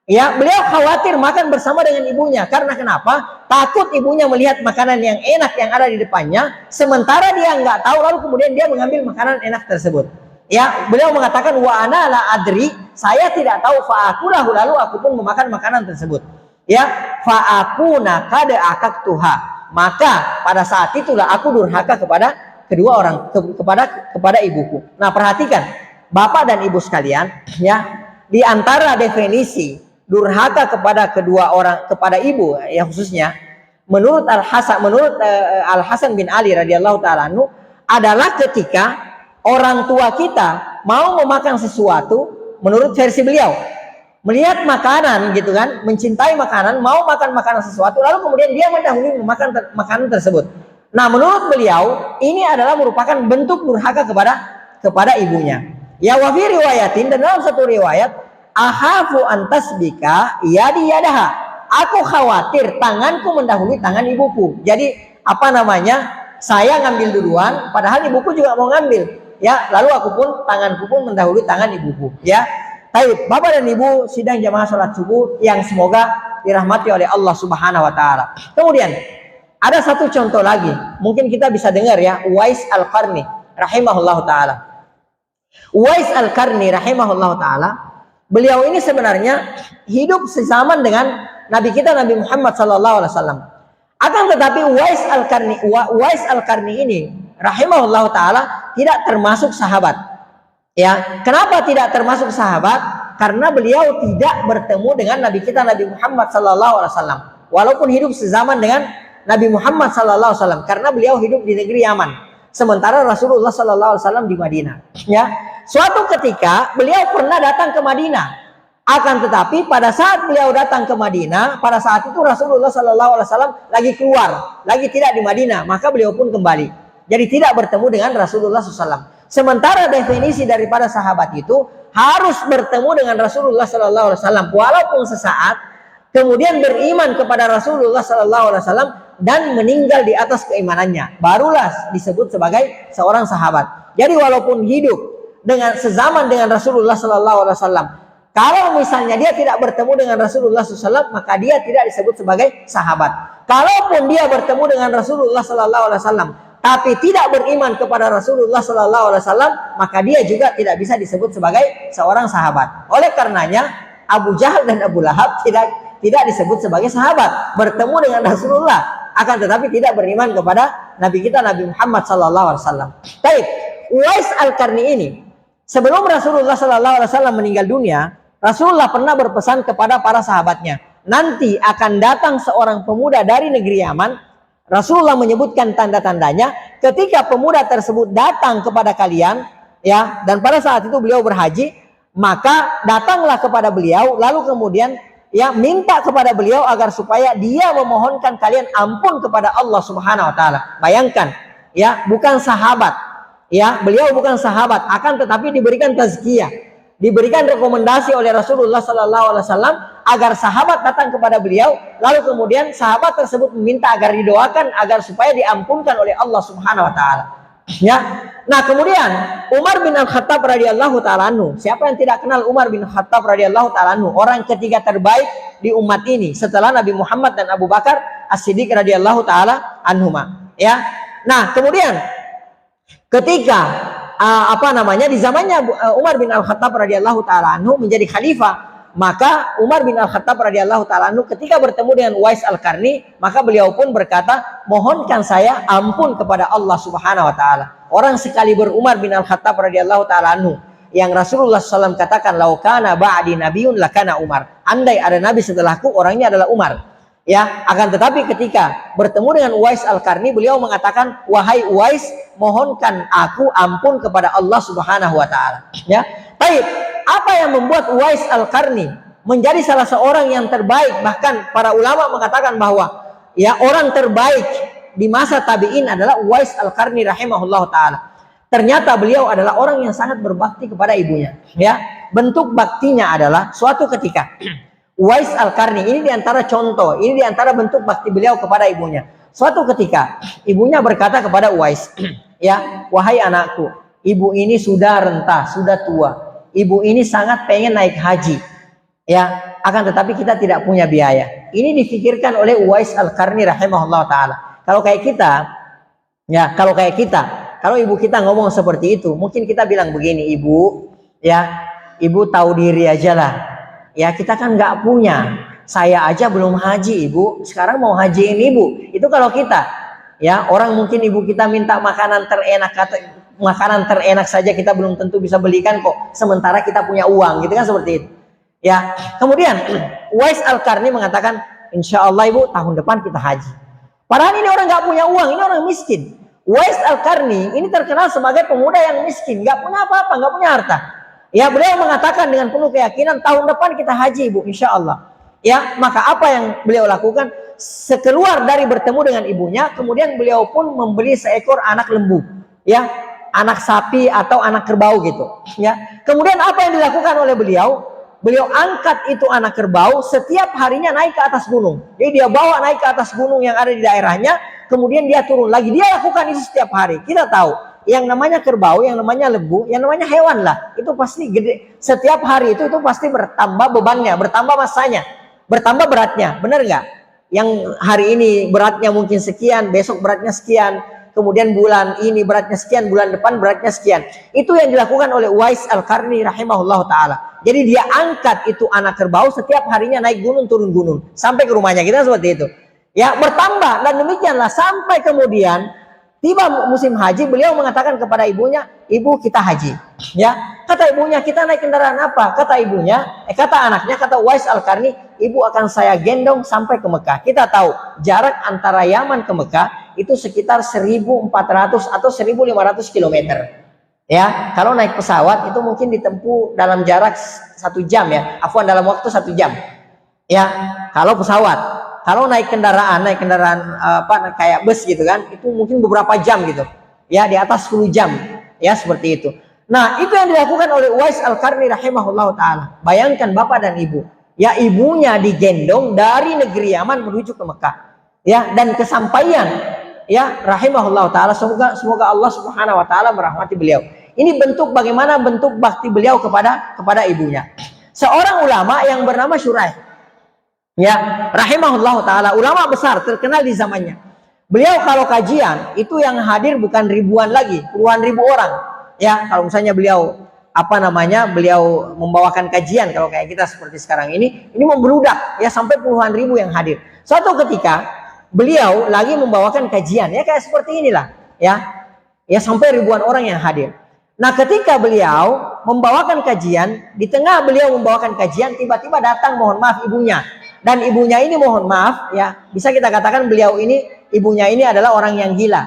ya beliau khawatir makan bersama dengan ibunya. Karena kenapa? Takut ibunya melihat makanan yang enak yang ada di depannya, sementara dia nggak tahu, lalu kemudian dia mengambil makanan enak tersebut. Ya, beliau mengatakan wa ana la adri, saya tidak tahu, fa akulahu, lalu aku pun memakan makanan tersebut. Ya, fa akuna qad akaktuha, maka pada saat itulah aku durhaka kepada kedua orang, kepada ibuku. Nah, perhatikan Bapak dan Ibu sekalian, ya, di antara definisi durhaka kepada kedua orang, kepada ibu ya khususnya, menurut Al Hasan bin Ali radhiyallahu taala anhu, adalah ketika orang tua kita mau memakan sesuatu, menurut versi beliau, melihat makanan gitu kan, mencintai makanan, mau makan makanan sesuatu, lalu kemudian dia mendahului memakan makanan tersebut. Nah, menurut beliau ini adalah merupakan bentuk durhaka kepada ibunya. Ya, wa fi riwayatin, dan dalam satu riwayat, ahafu antasbika yadi yadaha, aku khawatir tanganku mendahului tangan ibuku. Jadi apa namanya, saya ngambil duluan padahal ibuku juga mau ngambil. Ya, lalu tanganku pun mendahului tangan ibuku. Ya, baik, Bapak dan Ibu sidang jamaah sholat subuh yang semoga dirahmati oleh Allah Subhanahu Wa Taala. Kemudian ada satu contoh lagi, mungkin kita bisa dengar ya, Uwais Al-Qarni rahimahullah taala. Uwais Al-Qarni rahimahullah taala, beliau ini sebenarnya hidup sezaman dengan Nabi kita Nabi Muhammad sallallahu alaihi wasallam. Akan tetapi Uwais Al-Qarni ini rahimahullah taala tidak termasuk sahabat. Ya, kenapa tidak termasuk sahabat? Karena beliau tidak bertemu dengan Nabi kita Nabi Muhammad sallallahu alaihi wasallam. Walaupun hidup sezaman dengan Nabi Muhammad sallallahu alaihi wasallam, karena beliau hidup di negeri Yaman, sementara Rasulullah sallallahu alaihi wasallam di Madinah. Ya, suatu ketika beliau pernah datang ke Madinah. Akan tetapi pada saat beliau datang ke Madinah, pada saat itu Rasulullah sallallahu alaihi wasallam lagi keluar, lagi tidak di Madinah, maka beliau pun kembali. Jadi tidak bertemu dengan Rasulullah SAW. Sementara definisi daripada sahabat itu harus bertemu dengan Rasulullah SAW walaupun sesaat, kemudian beriman kepada Rasulullah SAW dan meninggal di atas keimanannya, barulah disebut sebagai seorang sahabat. Jadi walaupun hidup dengan sezaman dengan Rasulullah SAW, kalau misalnya dia tidak bertemu dengan Rasulullah SAW, maka dia tidak disebut sebagai sahabat. Kalaupun dia bertemu dengan Rasulullah SAW tapi tidak beriman kepada Rasulullah SAW, maka dia juga tidak bisa disebut sebagai seorang sahabat. Oleh karenanya Abu Jahal dan Abu Lahab tidak disebut sebagai sahabat, bertemu dengan Rasulullah, akan tetapi tidak beriman kepada Nabi kita Nabi Muhammad SAW. Baik, Uwais Al-Qarni ini sebelum Rasulullah SAW meninggal dunia, Rasulullah pernah berpesan kepada para sahabatnya, nanti akan datang seorang pemuda dari negeri Yaman. Rasulullah menyebutkan tanda-tandanya, ketika pemuda tersebut datang kepada kalian, ya, dan pada saat itu beliau berhaji, maka datanglah kepada beliau, lalu kemudian ya minta kepada beliau agar supaya dia memohonkan kalian ampun kepada Allah Subhanahu Wa Taala. Bayangkan, ya, bukan sahabat, ya, beliau bukan sahabat, akan tetapi diberikan tazkiyah, diberikan rekomendasi oleh Rasulullah SAW agar sahabat datang kepada beliau, lalu kemudian sahabat tersebut meminta agar didoakan agar supaya diampunkan oleh Allah Subhanahu Wa Taala. Ya, nah kemudian Umar bin Al-Khattab radhiyallahu taala anhu, siapa yang tidak kenal Umar bin Khattab radhiyallahu taala anhu, orang ketiga terbaik di umat ini setelah Nabi Muhammad dan Abu Bakar As-Siddiq radhiyallahu taala anhuma. Ya, nah kemudian ketika di zamannya Umar bin Al-Khattab radhiyallahu taala anhu menjadi khalifah, maka Umar bin Al-Khattab radhiyallahu taala anhu ketika bertemu dengan Uwais Al-Qarni, maka beliau pun berkata, mohonkan saya ampun kepada Allah Subhanahu wa taala. Orang sekali Umar bin Al-Khattab radhiyallahu taala anhu yang Rasulullah SAW katakan, laukana ba'di nabiyyun lakana Umar. Andai ada nabi setelahku, orangnya adalah Umar. Ya, akan tetapi ketika bertemu dengan Uwais Al-Qarni, beliau mengatakan, wahai Uwais, mohonkan aku ampun kepada Allah Subhanahu wa taala. Ya. Baik, apa yang membuat Uwais Al-Qarni menjadi salah seorang yang terbaik? Bahkan para ulama mengatakan bahwa ya orang terbaik di masa tabi'in adalah Uwais Al-Qarni rahimahullah taala. Ternyata beliau adalah orang yang sangat berbakti kepada ibunya. Ya, bentuk baktinya adalah suatu ketika Uwais Al-Qarni ini diantara contoh, ini diantara bentuk bakti beliau kepada ibunya. Suatu ketika ibunya berkata kepada Uwais, ya, wahai anakku, ibu ini sudah renta, sudah tua. Ibu ini sangat pengen naik haji, ya, akan tetapi kita tidak punya biaya. Ini difikirkan oleh Uwais Al-Qarni rahimahullah taala. Kalau kayak kita, kalau ibu kita ngomong seperti itu, mungkin kita bilang begini, ibu, ya, ibu tahu diri aja lah. Ya, kita kan nggak punya. Saya aja belum haji, ibu. Sekarang mau hajiin ibu. Itu kalau kita, ya, orang mungkin ibu kita minta makanan terenak saja kita belum tentu bisa belikan kok. Sementara kita punya uang, gitu kan, seperti itu. Ya, kemudian Uwais Al-Qarni mengatakan, insya Allah ibu tahun depan kita haji. Padahal ini orang nggak punya uang, ini orang miskin. Uwais Al-Qarni ini terkenal sebagai pemuda yang miskin, nggak punya apa-apa, nggak punya harta. Ya, beliau mengatakan dengan penuh keyakinan, tahun depan kita haji ibu, insya Allah. Ya, maka apa yang beliau lakukan? Sekeluar dari bertemu dengan ibunya, kemudian beliau pun membeli seekor anak lembu, ya, anak sapi atau anak kerbau gitu. Ya, kemudian apa yang dilakukan oleh beliau? Beliau angkat itu anak kerbau, setiap harinya naik ke atas gunung. Jadi dia bawa naik ke atas gunung yang ada di daerahnya, kemudian dia turun lagi. Dia lakukan itu setiap hari. Kita tahu, yang namanya kerbau, yang namanya lembu, yang namanya hewan lah, itu pasti gede. Setiap hari itu pasti bertambah bebannya, bertambah masanya, bertambah beratnya, benar nggak? Yang hari ini beratnya mungkin sekian, besok beratnya sekian, kemudian bulan ini beratnya sekian, bulan depan beratnya sekian. Itu yang dilakukan oleh Uwais Al-Qarni rahimahullah taala. Jadi dia angkat itu anak kerbau, setiap harinya naik gunung turun gunung sampai ke rumahnya, kita seperti itu. Ya, bertambah, dan demikianlah sampai kemudian tiba musim haji, beliau mengatakan kepada ibunya, ibu kita haji. Ya, kata ibunya, kita naik kendaraan apa? Kata ibunya, kata anaknya, kata Uwais Al-Qarni, ibu akan saya gendong sampai ke Mekah. Kita tahu jarak antara Yaman ke Mekah itu sekitar 1.400 atau 1.500 km. Ya, kalau naik pesawat itu mungkin ditempuh dalam jarak 1 jam ya, afwan, dalam waktu 1 jam. Ya, kalau pesawat. Kalau naik kendaraan kayak bus gitu kan, itu mungkin beberapa jam gitu. Ya, di atas 10 jam. Ya, seperti itu. Nah, itu yang dilakukan oleh Uwais Al-Qarni rahimahullah taala. Bayangkan bapak dan ibu. Ya, ibunya digendong dari negeri Yaman menuju ke Mekah. Ya, dan kesampaian, ya, rahimahullah taala, semoga Allah Subhanahu wa taala merahmati beliau. Ini bentuk bagaimana bentuk bakti beliau kepada ibunya. Seorang ulama yang bernama Syuraih, ya, rahimahullah taala, ulama besar terkenal di zamannya. Beliau kalau kajian itu yang hadir bukan ribuan lagi, puluhan ribu orang. Ya, kalau misalnya beliau beliau membawakan kajian, kalau kayak kita seperti sekarang ini membludak ya, sampai puluhan ribu yang hadir. Suatu ketika beliau lagi membawakan kajian, ya kayak seperti inilah, ya sampai ribuan orang yang hadir. Nah, ketika beliau membawakan kajian, di tengah beliau membawakan kajian, tiba-tiba datang, mohon maaf, ibunya. Dan ibunya ini, mohon maaf, ya, bisa kita katakan ibunya ini adalah orang yang gila.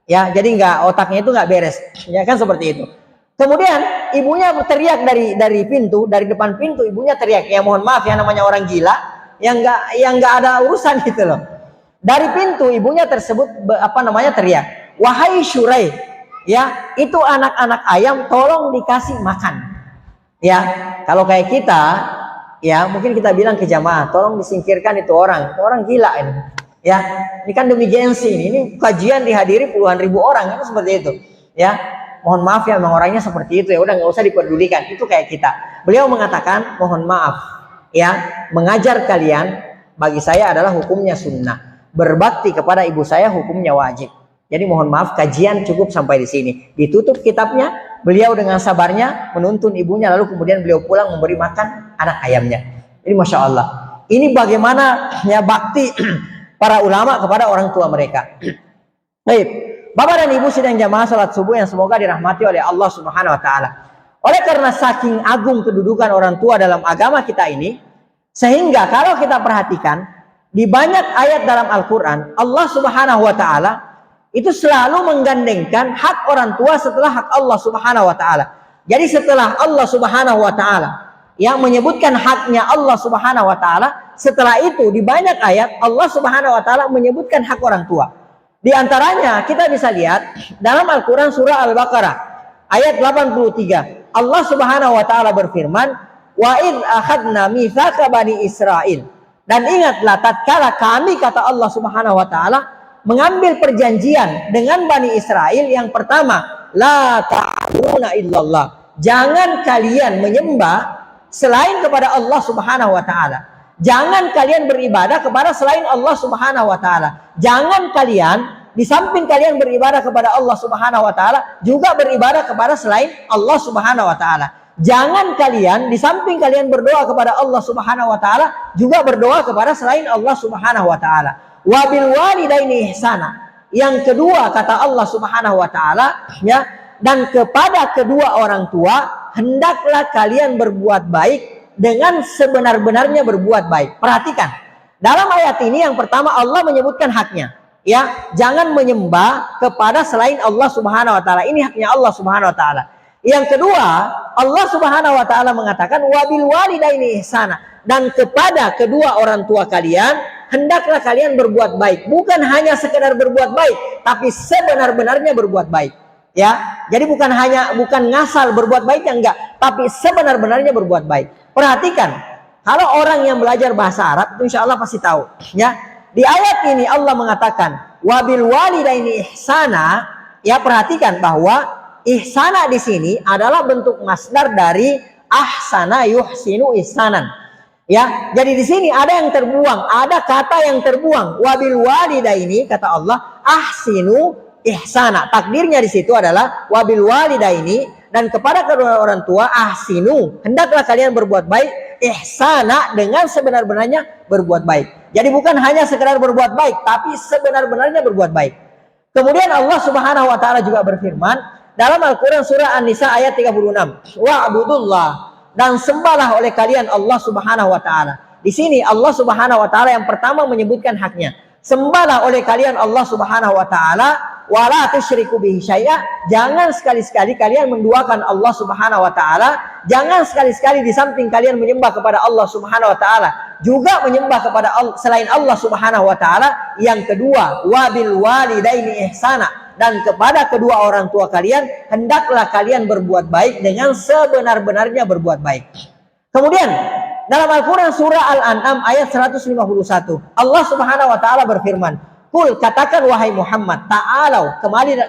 Ya, jadi otaknya itu nggak beres. Ya kan, seperti itu. Kemudian ibunya teriak dari depan pintu, ibunya teriak, ya mohon maaf ya, namanya orang gila yang nggak ada urusan gitu loh. Dari pintu ibunya tersebut teriak, wahai Syuraih, ya, itu anak-anak ayam tolong dikasih makan. Ya, kalau kayak kita, ya mungkin kita bilang ke jamaah, tolong disingkirkan itu orang gila ini. Ya, ini kan demi gengsi, ini kajian dihadiri puluhan ribu orang, itu seperti itu. Ya, mohon maaf ya, memang orangnya seperti itu, ya udah nggak usah dipedulikan. Itu kayak kita. Beliau mengatakan, mohon maaf, ya, mengajar kalian bagi saya adalah hukumnya sunnah. Berbakti kepada ibu saya hukumnya wajib. Jadi mohon maaf, kajian cukup sampai di sini. Ditutup kitabnya, beliau dengan sabarnya menuntun ibunya, lalu kemudian beliau pulang memberi makan anak ayamnya. Jadi Masya Allah, ini bagaimana ya bakti para ulama kepada orang tua mereka. Baik, Bapak dan Ibu sidang jamaah salat subuh yang semoga dirahmati oleh Allah Subhanahu wa taala. Oleh karena saking agung kedudukan orang tua dalam agama kita ini, sehingga kalau kita perhatikan di banyak ayat dalam Al-Qur'an, Allah Subhanahu wa taala itu selalu menggandengkan hak orang tua setelah hak Allah Subhanahu wa taala. Jadi setelah Allah Subhanahu wa taala yang menyebutkan haknya Allah Subhanahu wa taala, setelah itu di banyak ayat Allah Subhanahu wa taala menyebutkan hak orang tua. Di antaranya kita bisa lihat dalam Al-Qur'an surah Al-Baqarah ayat 83. Allah Subhanahu wa taala berfirman, "Wa id akhadna mitsaqa bani Israil." Dan ingatlah tatkala kami, kata Allah Subhanahu wa taala, mengambil perjanjian dengan Bani Israel. Yang pertama, la ta'buduna illallah. Jangan kalian menyembah selain kepada Allah Subhanahu wa taala. Jangan kalian beribadah kepada selain Allah Subhanahu wa taala. Jangan kalian di samping kalian beribadah kepada Allah Subhanahu wa taala juga beribadah kepada selain Allah Subhanahu wa taala. Jangan kalian di samping kalian berdoa kepada Allah Subhanahu wa taala juga berdoa kepada selain Allah Subhanahu wa taala. Wabil walidaini ihsana. Yang kedua kata Allah Subhanahu wa taala, ya, dan kepada kedua orang tua hendaklah kalian berbuat baik dengan sebenar-benarnya berbuat baik. Perhatikan. Dalam ayat ini yang pertama Allah menyebutkan haknya, ya. Jangan menyembah kepada selain Allah Subhanahu wa taala. Ini haknya Allah Subhanahu wa taala. Yang kedua, Allah Subhanahu wa taala mengatakan wabil walidaini ihsana, dan kepada kedua orang tua kalian hendaklah kalian berbuat baik. Bukan hanya sekedar berbuat baik, tapi sebenar-benarnya berbuat baik. Ya, jadi bukan ngasal berbuat baik yang enggak, tapi sebenar-benarnya berbuat baik. Perhatikan, kalau orang yang belajar bahasa Arab, itu insya Allah pasti tahu. Ya, di ayat ini Allah mengatakan wabil walidaini ihsana. Ya, perhatikan bahwa ihsana di sini adalah bentuk masdar dari ahsana yuhsinu ihsanan. Ya, jadi di sini ada yang terbuang, ada kata yang terbuang. Wabil walidaini, kata Allah, ahsinu ihsana. Takdirnya di situ adalah wabil walidaini, dan kepada kedua orang tua ahsinu, hendaklah kalian berbuat baik, ihsana, dengan sebenar-benarnya berbuat baik. Jadi bukan hanya sekedar berbuat baik, tapi sebenar-benarnya berbuat baik. Kemudian Allah Subhanahu wa taala juga berfirman dalam Al-Qur'an surah An-Nisa ayat 36, wa'budullah, dan sembahlah oleh kalian Allah Subhanahu wa taala. Di sini Allah Subhanahu wa taala yang pertama menyebutkan haknya. Sembahlah oleh kalian Allah Subhanahu wa taala, wala tusyriku bihi syai'a. Jangan sekali-sekali kalian menduakan Allah Subhanahu wa taala. Jangan sekali-sekali di samping kalian menyembah kepada Allah Subhanahu wa taala, juga menyembah kepada selain Allah Subhanahu wa taala. Yang kedua, wabil walidaini ihsana, dan kepada kedua orang tua kalian hendaklah kalian berbuat baik dengan sebenar-benarnya berbuat baik. Kemudian dalam Al-Qur'an surah Al-An'am ayat 151, Allah Subhanahu wa taala berfirman, "Qul," katakan wahai Muhammad, "ta'alau,"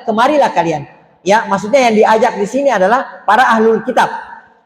kemarilah kalian. Ya, maksudnya yang diajak di sini adalah para ahlul kitab.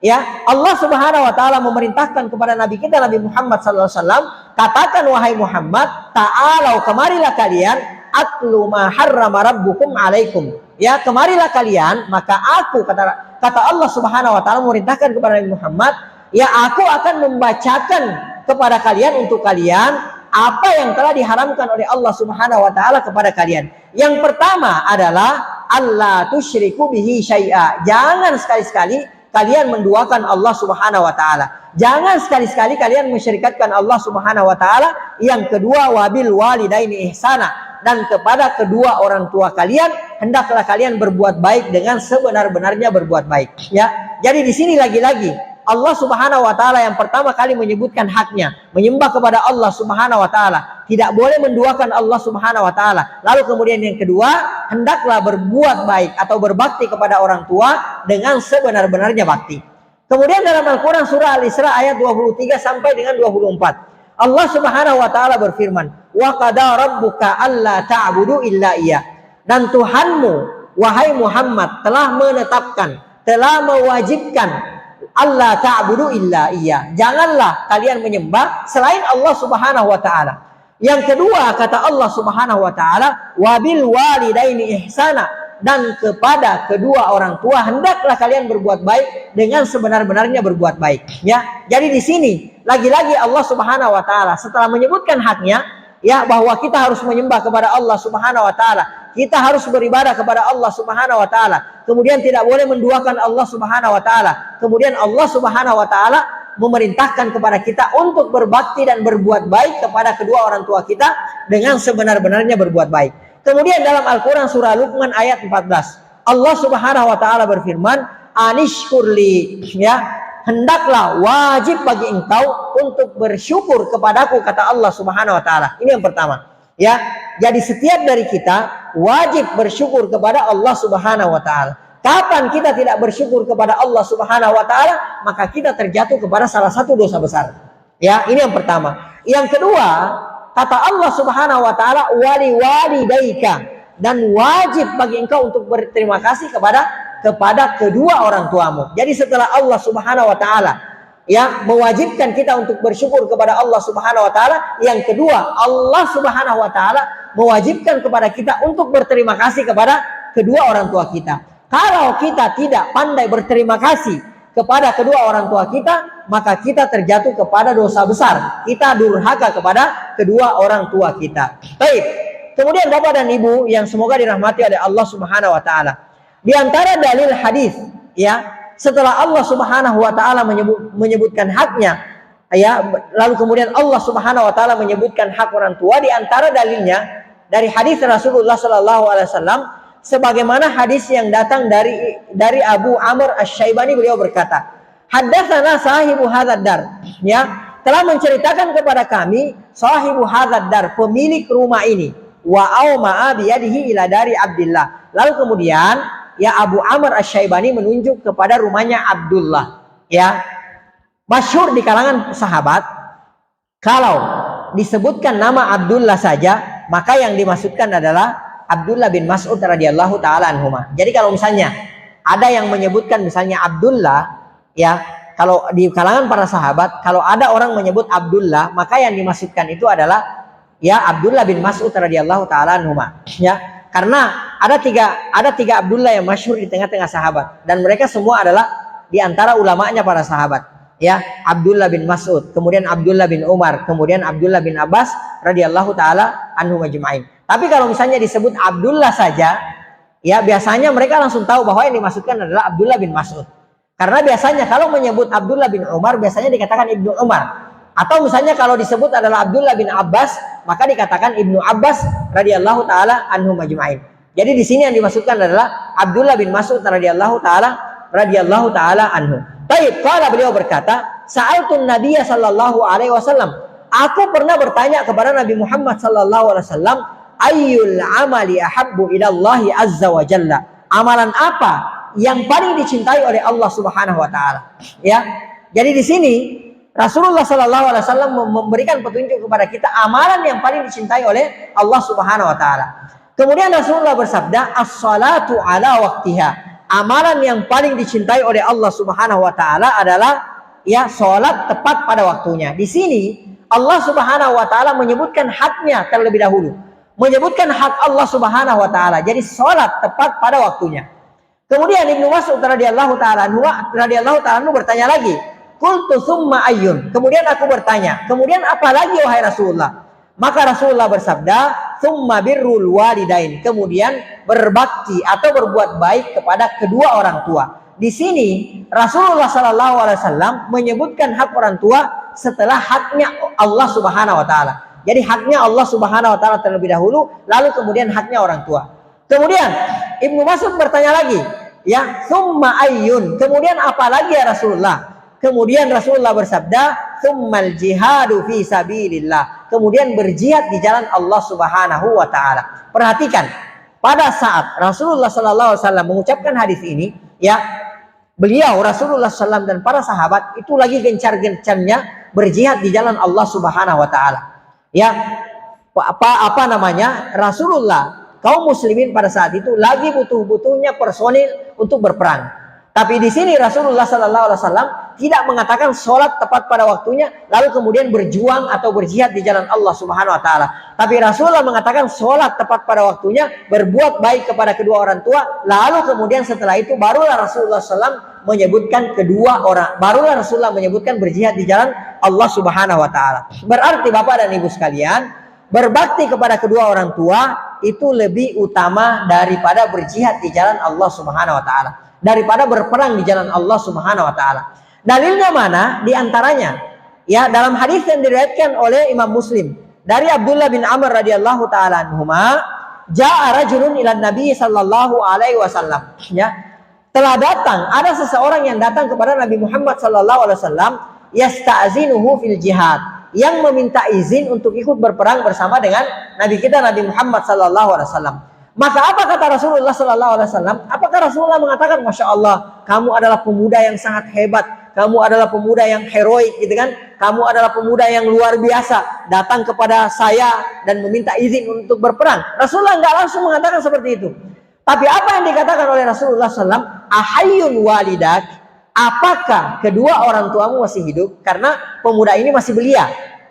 Ya, Allah Subhanahu wa taala memerintahkan kepada nabi kita Nabi Muhammad sallallahu alaihi wasallam, katakan wahai Muhammad, "Ta'alau," kemarilah kalian, "atlu ma harrama rabbukum alaikum." Ya, kemarilah kalian, maka aku, kata Allah Subhanahu wa taala memerintahkan kepada Nabi Muhammad, ya, aku akan membacakan kepada kalian, untuk kalian, apa yang telah diharamkan oleh Allah Subhanahu wa taala kepada kalian. Yang pertama adalah alla tusyriku bihi syai'a. Jangan sekali-sekali kalian menduakan Allah Subhanahu wa taala. Jangan sekali-sekali kalian mensyirikatkan Allah Subhanahu wa taala. Yang kedua, wabil walidaini ihsana, dan kepada kedua orang tua kalian hendaklah kalian berbuat baik dengan sebenar-benarnya berbuat baik. Ya, jadi di sini lagi-lagi Allah Subhanahu wa taala yang pertama kali menyebutkan haknya, menyembah kepada Allah Subhanahu wa taala, tidak boleh menduakan Allah Subhanahu wa taala. Lalu kemudian yang kedua, hendaklah berbuat baik atau berbakti kepada orang tua dengan sebenar-benarnya bakti. Kemudian dalam Al-Qur'an surah Al-Isra ayat 23 sampai dengan 24, Allah Subhanahu wa taala berfirman, "Wa qada rabbuka alla ta'budu illa iyyah." Dan Tuhanmu wahai Muhammad telah menetapkan, telah mewajibkan, Allah ta'budu illa iyyah, janganlah kalian menyembah selain Allah Subhanahu wa taala. Yang kedua, kata Allah Subhanahu wa taala, wabil walidaini ihsana, dan kepada kedua orang tua hendaklah kalian berbuat baik dengan sebenar-benarnya berbuat baik. Ya, jadi di sini lagi-lagi Allah Subhanahu wa taala setelah menyebutkan haknya, ya, bahwa kita harus menyembah kepada Allah Subhanahu wa taala, kita harus beribadah kepada Allah Subhanahu wa taala, kemudian tidak boleh menduakan Allah Subhanahu wa taala. Kemudian Allah Subhanahu wa taala memerintahkan kepada kita untuk berbakti dan berbuat baik kepada kedua orang tua kita dengan sebenar-benarnya berbuat baik. Kemudian dalam Al-Quran surah Luqman ayat 14, Allah Subhanahu wa taala berfirman, anishkurli, ya, hendaklah wajib bagi engkau untuk bersyukur kepadaku, kata Allah Subhanahu wa taala. Ini yang pertama, ya. Jadi setiap dari kita wajib bersyukur kepada Allah Subhanahu wa taala. Kapan kita tidak bersyukur kepada Allah Subhanahu wa taala, maka kita terjatuh kepada salah satu dosa besar. Ya, ini yang pertama. Yang kedua, kata Allah Subhanahu wa taala, wali walidaika, dan wajib bagi engkau untuk berterima kasih kepada kedua orang tuamu. Jadi setelah Allah Subhanahu wa taala, ya, mewajibkan kita untuk bersyukur kepada Allah Subhanahu wa taala, yang kedua, Allah Subhanahu wa taala mewajibkan kepada kita untuk berterima kasih kepada kedua orang tua kita. Kalau kita tidak pandai berterima kasih kepada kedua orang tua kita, maka kita terjatuh kepada dosa besar. Kita durhaka kepada kedua orang tua kita. Baik. Kemudian Bapak dan Ibu yang semoga dirahmati oleh Allah Subhanahu wa taala. Di antara dalil hadis, ya, setelah Allah Subhanahu wa taala menyebutkan haknya, ya, lalu kemudian Allah Subhanahu wa taala menyebutkan hak orang tua, di antara dalilnya dari hadis Rasulullah sallallahu alaihi wasallam, sebagaimana hadis yang datang dari Abu Amr Asy-Syaibani, beliau berkata, haddatsana sahibu hadzal dar, ya, telah menceritakan kepada kami sahibu hadzal dar, pemilik rumah ini, wa auma'a biyadihi ila dari Abdullah. Lalu kemudian, ya, Abu Amr Asy-Syaibani menunjuk kepada rumahnya Abdullah. Ya, masyhur di kalangan sahabat, kalau disebutkan nama Abdullah saja, maka yang dimaksudkan adalah Abdullah bin Mas'ud radhiyallahu taala anhuma. Jadi kalau misalnya ada yang menyebutkan misalnya Abdullah, ya, kalau di kalangan para sahabat, kalau ada orang menyebut Abdullah, maka yang dimaksudkan itu adalah, ya, Abdullah bin Mas'ud radhiyallahu taala anhuma. Ya, karena ada tiga Abdullah yang masyhur di tengah-tengah sahabat, dan mereka semua adalah di antara ulamanya para sahabat. Ya, Abdullah bin Mas'ud, kemudian Abdullah bin Umar, kemudian Abdullah bin Abbas radhiyallahu taala anhum ajma'in. Tapi kalau misalnya disebut Abdullah saja, ya, biasanya mereka langsung tahu bahwa yang dimaksudkan adalah Abdullah bin Mas'ud. Karena biasanya kalau menyebut Abdullah bin Umar, biasanya dikatakan Ibnu Umar. Atau misalnya kalau disebut adalah Abdullah bin Abbas, maka dikatakan Ibnu Abbas radhiyallahu taala anhum ajma'in. Jadi di sini yang dimaksudkan adalah Abdullah bin Mas'ud radhiyallahu taala anhu. Baik, kalau beliau berkata, sa'altun Nabiyya sallallahu alaihi wasallam, aku pernah bertanya kepada Nabi Muhammad sallallahu alaihi wasallam, ayyul amali ahabbu ilallahi azza wa jalla, amalan apa yang paling dicintai oleh Allah Subhanahu wa taala. Ya, jadi di sini Rasulullah sallallahu alaihi wasallam memberikan petunjuk kepada kita amalan yang paling dicintai oleh Allah Subhanahu wa taala. Kemudian Rasulullah bersabda, as-salatu ala waqtiha, amalan yang paling dicintai oleh Allah Subhanahu wa taala adalah, ya, salat tepat pada waktunya. Di sini Allah Subhanahu wa taala menyebutkan haknya terlebih dahulu. Menyebutkan hak Allah Subhanahu wa taala. Jadi salat tepat pada waktunya. Kemudian Ibnu Mas'ud radhiyallahu taala anhu bertanya lagi, qultu tsumma ayyun. Kemudian aku bertanya, kemudian apa lagi wahai Rasulullah? Maka Rasulullah bersabda, tsumma birrul walidain. Kemudian berbakti atau berbuat baik kepada kedua orang tua. Di sini Rasulullah sallallahu alaihi wasallam menyebutkan hak orang tua setelah haknya Allah Subhanahu wa taala. Jadi haknya Allah Subhanahu wa taala terlebih dahulu, lalu kemudian haknya orang tua. Kemudian Ibnu Mas'ud bertanya lagi, ya, tsumma ayyun. Kemudian apa lagi ya Rasulullah? Kemudian Rasulullah bersabda, tsummal jihadu fi sabilillah. Kemudian berjihad di jalan Allah Subhanahu wa taala. Perhatikan, pada saat Rasulullah sallallahu alaihi wasallam mengucapkan hadis ini, ya, beliau Rasulullah SAW dan para sahabat itu lagi gencar-gencarnya berjihad di jalan Allah Subhanahu wa taala. Ya, apa namanya, Rasulullah, kaum muslimin pada saat itu lagi butuh-butuhnya personil untuk berperang. Tapi di sini Rasulullah Sallallahu Alaihi Wasallam tidak mengatakan sholat tepat pada waktunya, lalu kemudian berjuang atau berjihad di jalan Allah Subhanahu Wa Taala. Tapi Rasulullah mengatakan sholat tepat pada waktunya, berbuat baik kepada kedua orang tua, lalu kemudian setelah itu barulah Rasulullah SAW menyebutkan barulah Rasulullah menyebutkan berjihad di jalan Allah Subhanahu Wa Taala. Berarti Bapak dan Ibu sekalian, berbakti kepada kedua orang tua itu lebih utama daripada berjihad di jalan Allah Subhanahu Wa Taala, daripada berperang di jalan Allah Subhanahu Wa Taala. Dalilnya mana? Di antaranya, ya, dalam hadis yang diriwayatkan oleh Imam Muslim dari Abdullah bin Amr radhiyallahu taala anhuma, ja'a rajulun ila Nabi sallallahu alaihi wasallam, ya. Telah datang, ada seseorang yang datang kepada Nabi Muhammad sallallahu alaihi wasallam, yasta'zinuhu fil jihad, yang meminta izin untuk ikut berperang bersama dengan Nabi kita Nabi Muhammad sallallahu alaihi wasallam. Maka apa kata Rasulullah sallallahu alaihi wasallam? Apakah Rasulullah mengatakan, Masya Allah, kamu adalah pemuda yang sangat hebat, kamu adalah pemuda yang heroik, gitu kan? Kamu adalah pemuda yang luar biasa, datang kepada saya dan meminta izin untuk berperang. Rasulullah nggak langsung mengatakan seperti itu. Tapi apa yang dikatakan oleh Rasulullah SAW? Ahayyun walidak, apakah kedua orang tuamu masih hidup? Karena pemuda ini masih belia.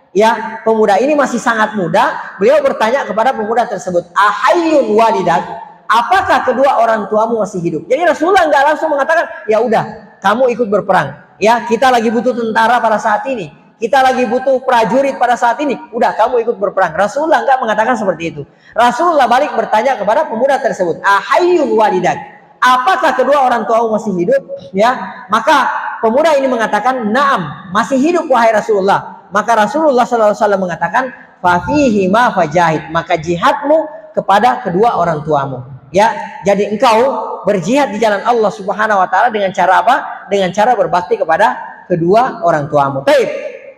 Ya, pemuda ini masih sangat muda. Beliau bertanya kepada pemuda tersebut, ahayyun walidak, apakah kedua orang tuamu masih hidup? Jadi Rasulullah nggak langsung mengatakan, ya udah, kamu ikut berperang. Ya, kita lagi butuh tentara pada saat ini, kita lagi butuh prajurit pada saat ini. Udah, kamu ikut berperang. Rasulullah nggak mengatakan seperti itu. Rasulullah balik bertanya kepada pemuda tersebut, ahayyun walidak, apakah kedua orang tuamu masih hidup? Ya, maka pemuda ini mengatakan, naam, masih hidup wahai Rasulullah. Maka Rasulullah SAW mengatakan, fafihi ma fajahid, maka jihadmu kepada kedua orang tuamu. Ya, jadi engkau berjihad di jalan Allah Subhanahu Wa Taala dengan cara apa? Dengan cara berbakti kepada kedua orang tuamu. Baik.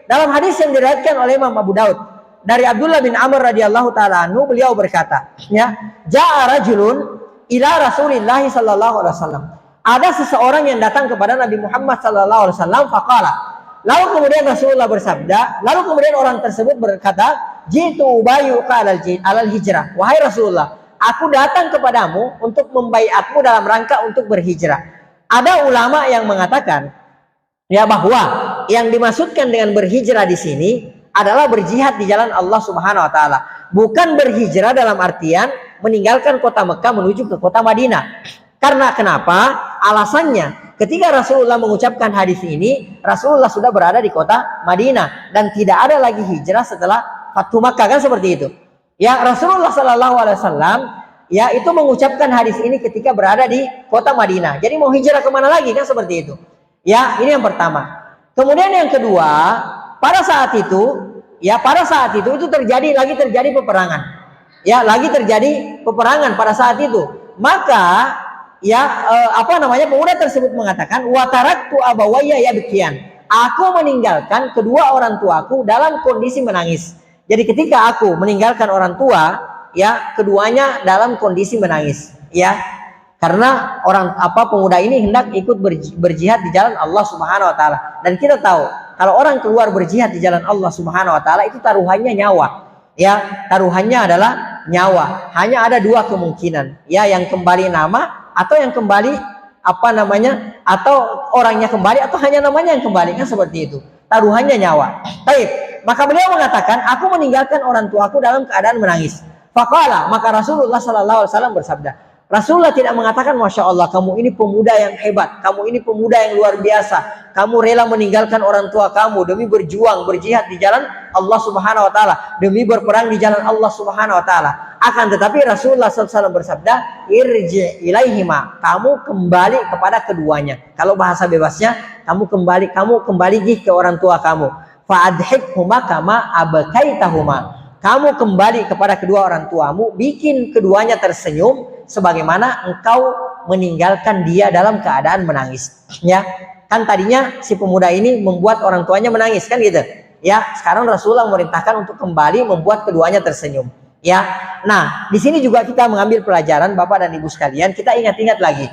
Dalam hadis yang diriwayatkan oleh Imam Abu Daud dari Abdullah bin Amr radhiyallahu taala anhu, beliau berkata, ya, ja'a rajulun ila Rasulillah sallallahu alaihi wasallam. Ada seseorang yang datang kepada Nabi Muhammad sallallahu alaihi wasallam, faqala. Lalu kemudian Rasulullah bersabda, lalu kemudian orang tersebut berkata, jitu ubayyuka alal hijrah. Wahai Rasulullah, aku datang kepadamu untuk membaiatmu dalam rangka untuk berhijrah. Ada ulama yang mengatakan, ya, bahwa yang dimaksudkan dengan berhijrah di sini adalah berjihad di jalan Allah Subhanahu Wa Taala. Bukan berhijrah dalam artian meninggalkan kota Mekah menuju ke kota Madinah. Karena kenapa? Alasannya, ketika Rasulullah mengucapkan hadis ini, Rasulullah sudah berada di kota Madinah dan tidak ada lagi hijrah setelah Fathu Makkah, kan seperti itu. Ya, Rasulullah Sallallahu Alaihi Wasallam, ya, itu mengucapkan hadis ini ketika berada di kota Madinah. Jadi mau hijrah kemana lagi, kan seperti itu. Ya, ini yang pertama. Kemudian yang kedua, pada saat itu terjadi peperangan. Ya, lagi terjadi peperangan pada saat itu. Maka, ya, pemuda tersebut mengatakan, wa taraktu abawayya yabkiyan. Aku meninggalkan kedua orang tuaku dalam kondisi menangis. Jadi ketika aku meninggalkan orang tua, ya, keduanya dalam kondisi menangis, ya. Karena pemuda ini hendak ikut berjihad di jalan Allah Subhanahu Wa Taala. Dan kita tahu, kalau orang keluar berjihad di jalan Allah Subhanahu Wa Taala itu taruhannya nyawa. Ya, taruhannya adalah nyawa. Hanya ada dua kemungkinan, ya, yang kembali nama atau yang kembali atau orangnya kembali atau hanya namanya yang kembali, kan seperti itu. Taruhannya nyawa. Baik, maka beliau mengatakan, aku meninggalkan orang tuaku dalam keadaan menangis. Faqala, maka Rasulullah Sallallahu Alaihi Wasallam bersabda. Rasulullah tidak mengatakan, Masya Allah, kamu ini pemuda yang hebat, kamu ini pemuda yang luar biasa, kamu rela meninggalkan orang tua kamu demi berjuang, berjihad di jalan Allah Subhanahu Wa Taala, demi berperang di jalan Allah Subhanahu Wa Taala. Akan tetapi Rasulullah SAW bersabda, irji ilaihima, kamu kembali kepada keduanya. Kalau bahasa bebasnya, kamu kembali ke orang tua kamu. Fa'adhikhuma kama abkaitahuma. Kamu kembali kepada kedua orang tuamu, bikin keduanya tersenyum sebagaimana engkau meninggalkan dia dalam keadaan menangis. Ya, kan tadinya si pemuda ini membuat orang tuanya menangis, kan gitu. Ya, sekarang Rasulullah memerintahkan untuk kembali membuat keduanya tersenyum. Ya, nah di sini juga kita mengambil pelajaran, Bapak dan Ibu sekalian. Kita ingat-ingat lagi.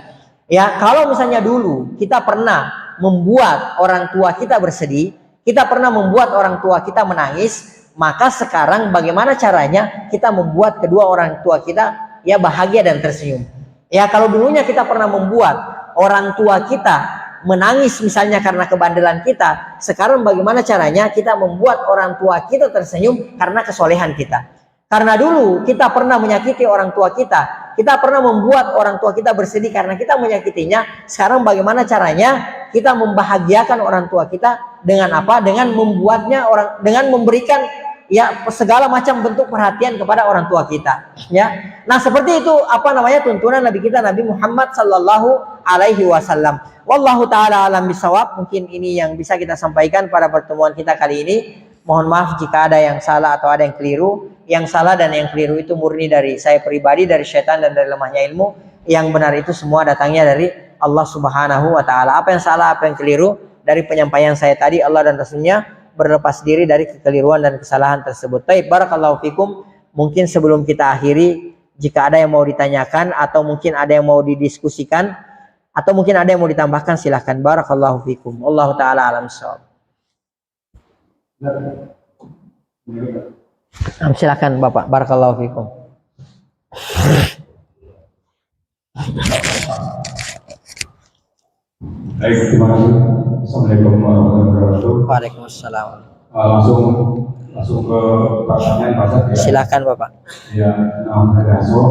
Ya, kalau misalnya dulu kita pernah membuat orang tua kita bersedih, kita pernah membuat orang tua kita menangis, maka sekarang bagaimana caranya kita membuat kedua orang tua kita, ya, bahagia dan tersenyum. Ya, kalau dulunya kita pernah membuat orang tua kita menangis misalnya karena kebandelan kita, sekarang bagaimana caranya kita membuat orang tua kita tersenyum karena kesolehan kita. Karena dulu kita pernah menyakiti orang tua kita pernah membuat orang tua kita bersedih karena kita menyakitinya. Sekarang bagaimana caranya kita membahagiakan orang tua kita dengan apa? Dengan membuatnya dengan memberikan ya segala macam bentuk perhatian kepada orang tua kita, ya. Nah, seperti itu tuntunan Nabi kita Nabi Muhammad sallallahu alaihi wasallam. Wallahu taala alam bisawab. Mungkin ini yang bisa kita sampaikan pada pertemuan kita kali ini. Mohon maaf jika ada yang salah atau ada yang keliru. Yang salah dan yang keliru itu murni dari saya pribadi, dari syaitan dan dari lemahnya ilmu. Yang benar itu semua datangnya dari Allah Subhanahu wa taala. Apa yang salah, apa yang keliru dari penyampaian saya tadi, Allah dan Rasulnya berlepas diri dari kekeliruan dan kesalahan tersebut. Baik, barakallahu fikum. Mungkin sebelum kita akhiri, jika ada yang mau ditanyakan atau mungkin ada yang mau didiskusikan atau mungkin ada yang mau ditambahkan, silahkan. Barakallahu fikum. Wallahu taala alam shawab. Silakan Bapak. Barakallahu fikum. Baik, terima kasih. Assalamualaikum warahmatullahi wabarakatuh. Waalaikumsalam. Langsung ke pertanyaan Pak Ustaz, ya. Silakan Bapak. Ya, namanya Haso.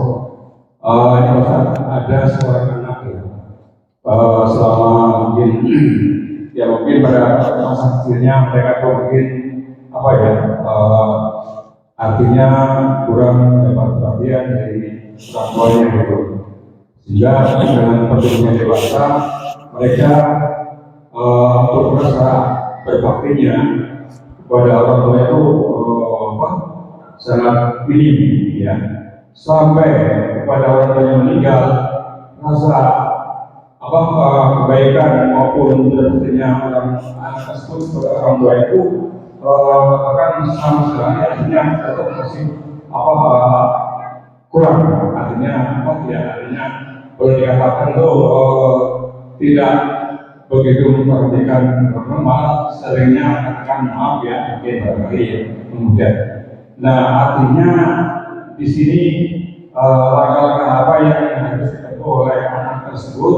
Ini Pak Ustaz, ada seorang anak ya. Selama mungkin pada masa kecilnya mereka tuh mungkin artinya kurang dapat perhatian dari orang tuanya gitu. Sehingga dengan pertumbuhan dewasa mereka untuk merasa berbaktinya kepada orang tua itu sangat minim, ya. Sampai kepada orang tua yang meninggal, rasa kebaikan maupun berbaktinya orang anak tersebut kepada orang tua itu akan sama sekali artinya tetap masih kurang, artinya boleh dikatakan itu tidak begitu memperhatikan, malah seringnya katakan maaf ya, mungkin barangkali ya, kemudian. Nah, artinya di sini langkah-langkah apa yang harus ditempuh oleh anak tersebut,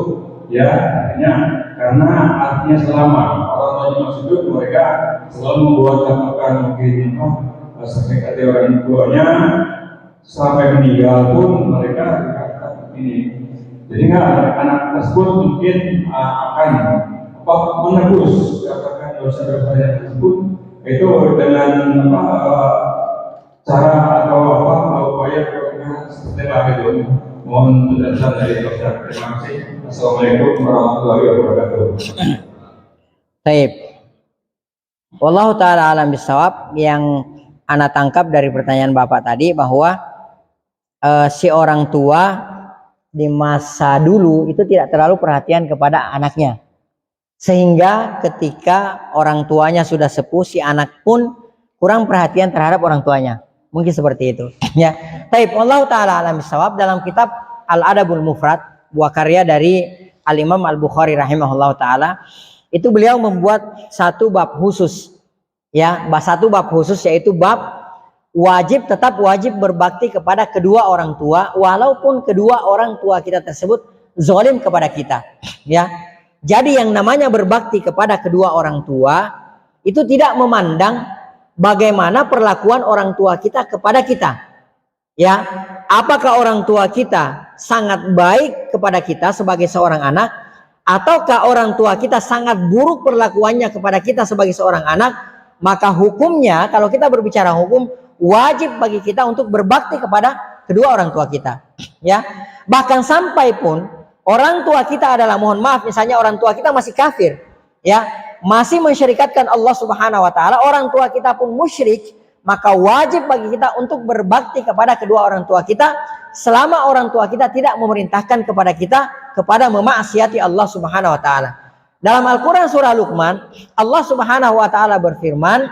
ya, artinya karena artinya selama orang tuanya masih hidup, mereka selalu membuat mungkin sakit hati orang tuanya, sampai meninggal pun mereka berkata ini. Jadi anak tersebut mungkin akan menebus katakan dosa-dosa tersebut itu dengan cara atau upaya seperti apa itu. Mohon penjelasan dari Dokter. Terima kasih. Assalamualaikum warahmatullahi wabarakatuh. Baik. Wallahu taala alam bisawab. Yang ana tangkap dari pertanyaan Bapak tadi bahwa si orang tua di masa dulu itu tidak terlalu perhatian kepada anaknya, sehingga ketika orang tuanya sudah sepuh, si anak pun kurang perhatian terhadap orang tuanya. Mungkin seperti itu, ya. Baik, wallahu taala alam bisawab. Dalam kitab Al-Adabul Mufrad, buah karya dari Al-Imam Al-Bukhari rahimahullah taala, itu beliau membuat satu bab khusus, ya, satu bab khusus, yaitu bab tetap wajib berbakti kepada kedua orang tua walaupun kedua orang tua kita tersebut zalim kepada kita, ya. Jadi yang namanya berbakti kepada kedua orang tua itu tidak memandang bagaimana perlakuan orang tua kita kepada kita, ya. Apakah orang tua kita sangat baik kepada kita sebagai seorang anak, ataukah orang tua kita sangat buruk perlakuannya kepada kita sebagai seorang anak, maka hukumnya, kalau kita berbicara hukum, wajib bagi kita untuk berbakti kepada kedua orang tua kita, ya. Bahkan sampai pun orang tua kita adalah, mohon maaf, misalnya orang tua kita masih kafir, ya, masih mensyirikatkan Allah Subhanahu wa taala, orang tua kita pun musyrik, maka wajib bagi kita untuk berbakti kepada kedua orang tua kita selama orang tua kita tidak memerintahkan kepada kita kepada memaksiati Allah Subhanahu wa taala. Dalam Al-Qur'an surah Luqman, Allah Subhanahu wa taala berfirman,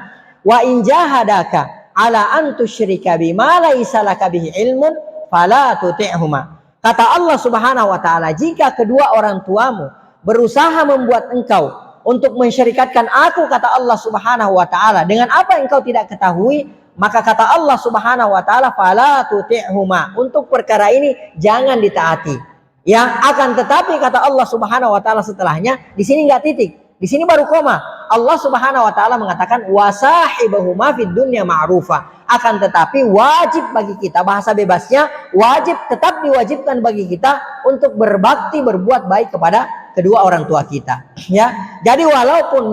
"Wa in jahadaka ala an tusyrika bima laisa laka bihi ilmun fala tuti'huma." Kata Allah Subhanahu wa taala, jika kedua orang tuamu berusaha membuat engkau untuk mensyirikatkan aku, kata Allah Subhanahu wa taala, dengan apa yang engkau tidak ketahui, maka kata Allah Subhanahu wa taala, fala tuti'huma, untuk perkara ini jangan ditaati. Ya, akan tetapi kata Allah Subhanahu wa taala setelahnya, di sini enggak titik. Di sini baru koma. Allah Subhanahu wa taala mengatakan wasahibahuma fid dunya ma'rufa. Akan tetapi wajib bagi kita, bahasa bebasnya wajib, tetap diwajibkan bagi kita untuk berbakti, berbuat baik kepada kedua orang tua kita. Ya. Jadi walaupun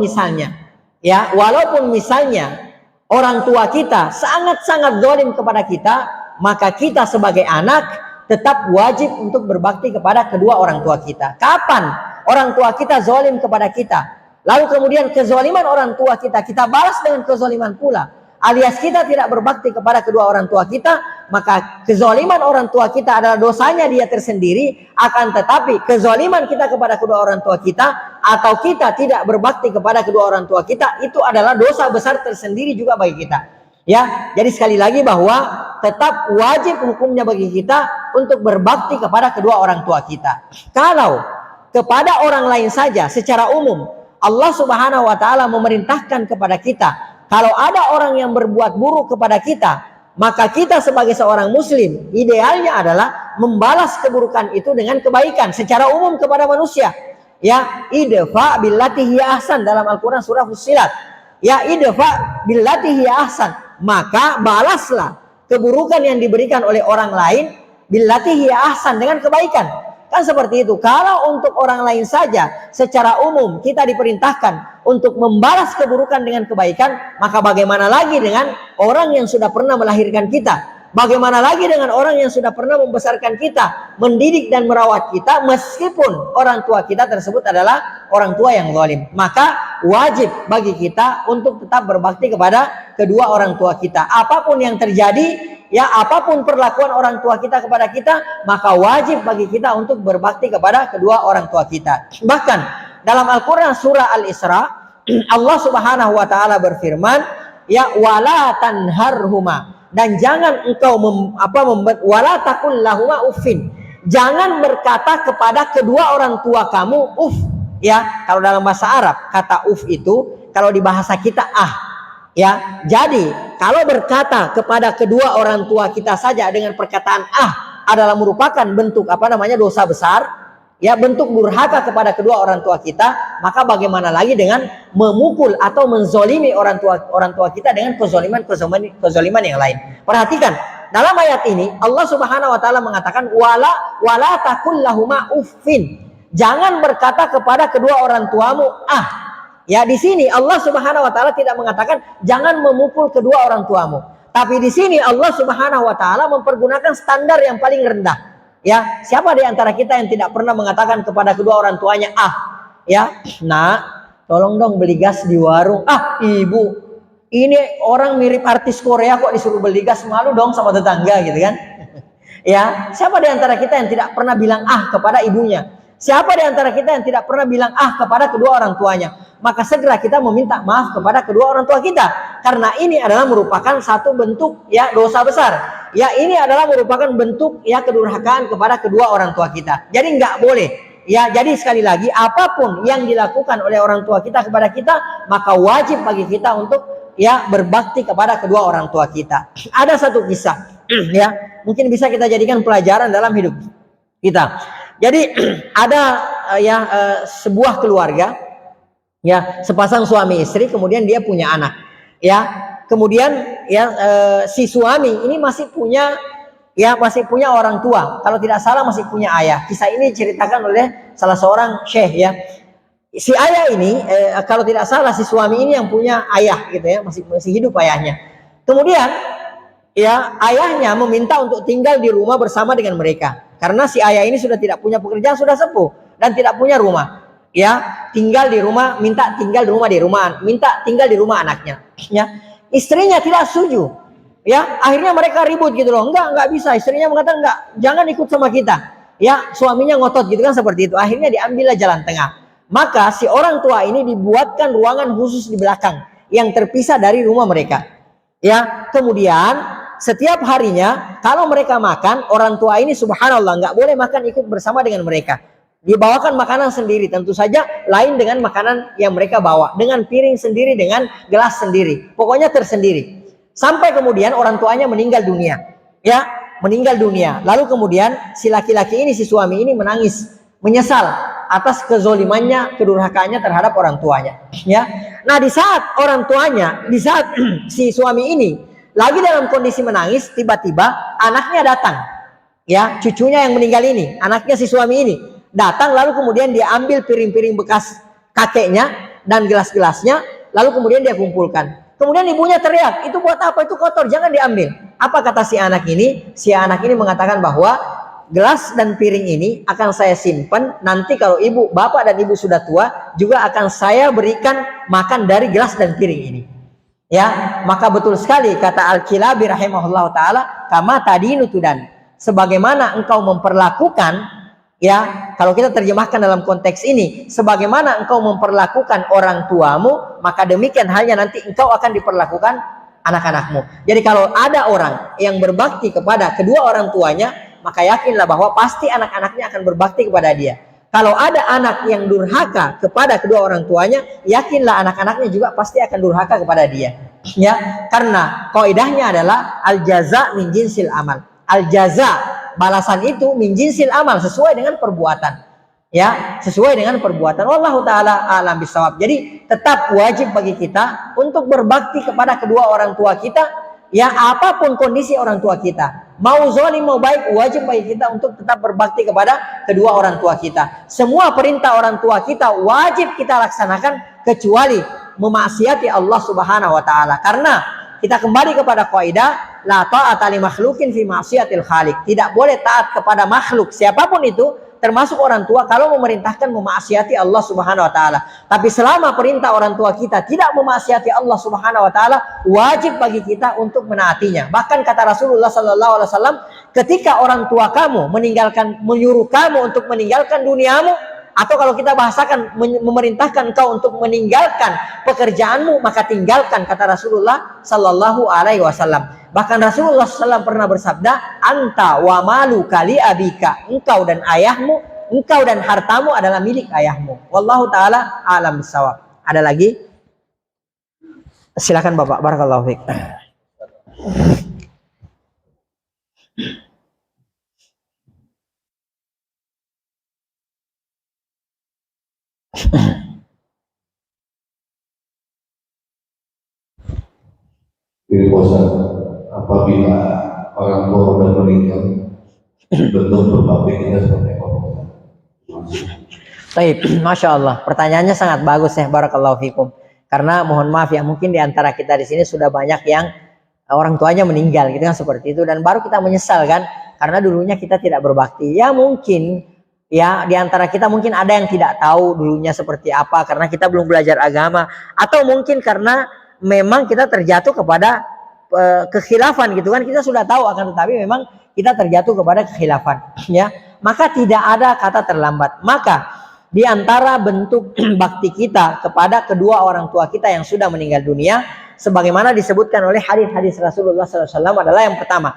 misalnya orang tua kita sangat-sangat zalim kepada kita, maka kita sebagai anak tetap wajib untuk berbakti kepada kedua orang tua kita. Kapan orang tua kita zalim kepada kita, lalu kemudian kezaliman orang tua kita balas dengan kezaliman pula, alias kita tidak berbakti kepada kedua orang tua kita, maka kezaliman orang tua kita adalah dosanya dia tersendiri. Akan tetapi kezaliman kita kepada kedua orang tua kita, atau kita tidak berbakti kepada kedua orang tua kita, itu adalah dosa besar tersendiri juga bagi kita. Ya, jadi sekali lagi bahwa tetap wajib hukumnya bagi kita untuk berbakti kepada kedua orang tua kita. Kalau kepada orang lain saja secara umum Allah Subhanahu wa taala memerintahkan kepada kita, kalau ada orang yang berbuat buruk kepada kita, maka kita sebagai seorang muslim idealnya adalah membalas keburukan itu dengan kebaikan secara umum kepada manusia. Ya, idfa billati hiya ahsan dalam Al-Qur'an surah Fussilat. Ya, idfa billati hiya ahsan. Maka balaslah keburukan yang diberikan oleh orang lain billati hiya ahsan, dengan kebaikan. Kan seperti itu. Kalau untuk orang lain saja secara umum kita diperintahkan untuk membalas keburukan dengan kebaikan, maka bagaimana lagi dengan orang yang sudah pernah melahirkan kita? Bagaimana lagi dengan orang yang sudah pernah membesarkan kita, mendidik dan merawat kita, meskipun orang tua kita tersebut adalah orang tua yang zalim? Maka wajib bagi kita untuk tetap berbakti kepada kedua orang tua kita. Apapun yang terjadi, ya, apapun perlakuan orang tua kita kepada kita, maka wajib bagi kita untuk berbakti kepada kedua orang tua kita. Bahkan dalam Al-Qur'an surah Al-Isra, Allah Subhanahu wa taala berfirman, ya, wala tanharhuma, dan jangan engkau wala taqul lahuma uffin, jangan berkata kepada kedua orang tua kamu uff. Ya, kalau dalam bahasa Arab kata uff itu, kalau di bahasa kita ya. Jadi kalau berkata kepada kedua orang tua kita saja dengan perkataan adalah merupakan bentuk dosa besar, ya, bentuk durhaka kepada kedua orang tua kita, maka bagaimana lagi dengan memukul atau menzolimi orang tua kita dengan kezoliman yang lain. Perhatikan dalam ayat ini Allah Subhanahu wa taala mengatakan wala taqul lahuma uffin, jangan berkata kepada kedua orang tuamu Ya, di sini Allah Subhanahu wa taala tidak mengatakan jangan memukul kedua orang tuamu. Tapi di sini Allah Subhanahu wa taala mempergunakan standar yang paling rendah. Ya, siapa di antara kita yang tidak pernah mengatakan kepada kedua orang tuanya, ya, nak, tolong dong beli gas di warung. Ibu, ini orang mirip artis Korea kok disuruh beli gas, malu dong sama tetangga gitu kan. Ya, siapa di antara kita yang tidak pernah bilang kepada ibunya? Siapa di antara kita yang tidak pernah bilang kepada kedua orang tuanya? Maka segera kita meminta maaf kepada kedua orang tua kita, karena ini adalah merupakan satu bentuk, ya, dosa besar. Ya, ini adalah merupakan bentuk, ya, kedurhakaan kepada kedua orang tua kita. Jadi nggak boleh. Ya, jadi sekali lagi apapun yang dilakukan oleh orang tua kita kepada kita, maka wajib bagi kita untuk, ya, berbakti kepada kedua orang tua kita. Ada satu kisah, ya, mungkin bisa kita jadikan pelajaran dalam hidup kita. Jadi ada sebuah keluarga, ya, sepasang suami istri, kemudian dia punya anak, ya. Kemudian si suami ini masih punya orang tua, kalau tidak salah masih punya ayah. Kisah ini diceritakan oleh salah seorang syekh, ya. Si ayah ini kalau tidak salah si suami ini yang punya ayah gitu, ya, masih hidup ayahnya. Kemudian, ya, ayahnya meminta untuk tinggal di rumah bersama dengan mereka, karena si ayah ini sudah tidak punya pekerjaan, sudah sepuh dan tidak punya rumah. Ya, tinggal di rumah, minta tinggal di rumah anaknya. Ya, istrinya tidak setuju. Ya, akhirnya mereka ribut gitu loh. Enggak bisa. Istrinya mengatakan enggak, jangan ikut sama kita. Ya, suaminya ngotot gitu kan, seperti itu. Akhirnya diambillah jalan tengah. Maka si orang tua ini dibuatkan ruangan khusus di belakang yang terpisah dari rumah mereka. Ya, kemudian setiap harinya kalau mereka makan, orang tua ini subhanallah nggak boleh makan ikut bersama dengan mereka. Dibawakan makanan sendiri, tentu saja lain dengan makanan yang mereka bawa, dengan piring sendiri, dengan gelas sendiri, pokoknya tersendiri. Sampai kemudian orang tuanya meninggal dunia. Ya, meninggal dunia. Lalu kemudian si laki-laki ini, si suami ini menangis, menyesal atas kezolimannya, kedurhakaannya terhadap orang tuanya. Ya, nah di saat orang tuanya, di saat si suami ini lagi dalam kondisi menangis, tiba-tiba anaknya datang. Ya, cucunya yang meninggal ini, anaknya si suami ini datang, lalu kemudian dia ambil piring-piring bekas kakeknya dan gelas-gelasnya, lalu kemudian dia kumpulkan. Kemudian ibunya teriak, itu buat apa? Itu kotor, jangan diambil. Apa kata si anak ini? Si anak ini mengatakan bahwa gelas dan piring ini akan saya simpan, nanti kalau ibu, bapak dan ibu sudah tua, juga akan saya berikan makan dari gelas dan piring ini. Ya, maka betul sekali kata Al-Kilabi rahimahullah ta'ala, kama tadinu tudan. Sebagaimana engkau memperlakukan, ya, kalau kita terjemahkan dalam konteks ini, sebagaimana engkau memperlakukan orang tuamu, maka demikian halnya nanti engkau akan diperlakukan anak-anakmu. Jadi kalau ada orang yang berbakti kepada kedua orang tuanya, maka yakinlah bahwa pasti anak-anaknya akan berbakti kepada dia. Kalau ada anak yang durhaka kepada kedua orang tuanya, yakinlah anak-anaknya juga pasti akan durhaka kepada dia. Ya, karena kaidahnya adalah al-jaza min jinsil amal. Al-jaza, balasan itu min jinsil amal, sesuai dengan perbuatan. Ya, sesuai dengan perbuatan. Wallahu taala alam bisawab. Jadi tetap wajib bagi kita untuk berbakti kepada kedua orang tua kita, ya, apapun kondisi orang tua kita. Mau zalim mau baik, wajib bagi kita untuk tetap berbakti kepada kedua orang tua kita. Semua perintah orang tua kita wajib kita laksanakan kecuali memaksiati Allah Subhanahu wa taala. Karena kita kembali kepada kaidah la ta'ata li makhluqin fi ma'siyatil khaliq. Tidak boleh taat kepada makhluk siapapun itu, termasuk orang tua, kalau memerintahkan memaksiati Allah Subhanahu wa taala. Tapi selama perintah orang tua kita tidak memaksiati Allah Subhanahu wa taala, wajib bagi kita untuk menaatinya. Bahkan kata Rasulullah sallallahu alaihi wasallam, ketika orang tua kamu menyuruh kamu untuk meninggalkan duniamu, atau kalau kita bahasakan memerintahkan kau untuk meninggalkan pekerjaanmu, maka tinggalkan, kata Rasulullah sallallahu alaihi wasallam. Bahkan Rasulullah SAW pernah bersabda, anta wa malu kali abika, engkau dan ayahmu, engkau dan hartamu adalah milik ayahmu. Wallahu taala alam bisawab. Ada lagi? Silakan Bapak. Barakallahu fiik. Jadi bosan apabila orang tua sudah meninggal, bentuk berbakti kita seperti apa? Baik, Masya Allah. Pertanyaannya sangat bagus ya, barakallahu fikum. Karena mohon maaf ya, mungkin di antara kita di sini sudah banyak yang orang tuanya meninggal, gitu kan, seperti itu. Dan baru kita menyesal kan, karena dulunya kita tidak berbakti. Ya mungkin, ya di antara kita mungkin ada yang tidak tahu dulunya seperti apa, karena kita belum belajar agama. Atau mungkin karena memang kita terjatuh kepada kekhilafan, gitu kan. Kita sudah tahu, akan tetapi memang kita terjatuh kepada kekhilafan, ya. Maka tidak ada kata terlambat. Maka di antara bentuk bakti kita kepada kedua orang tua kita yang sudah meninggal dunia, sebagaimana disebutkan oleh hadis-hadis Rasulullah SAW, adalah yang pertama,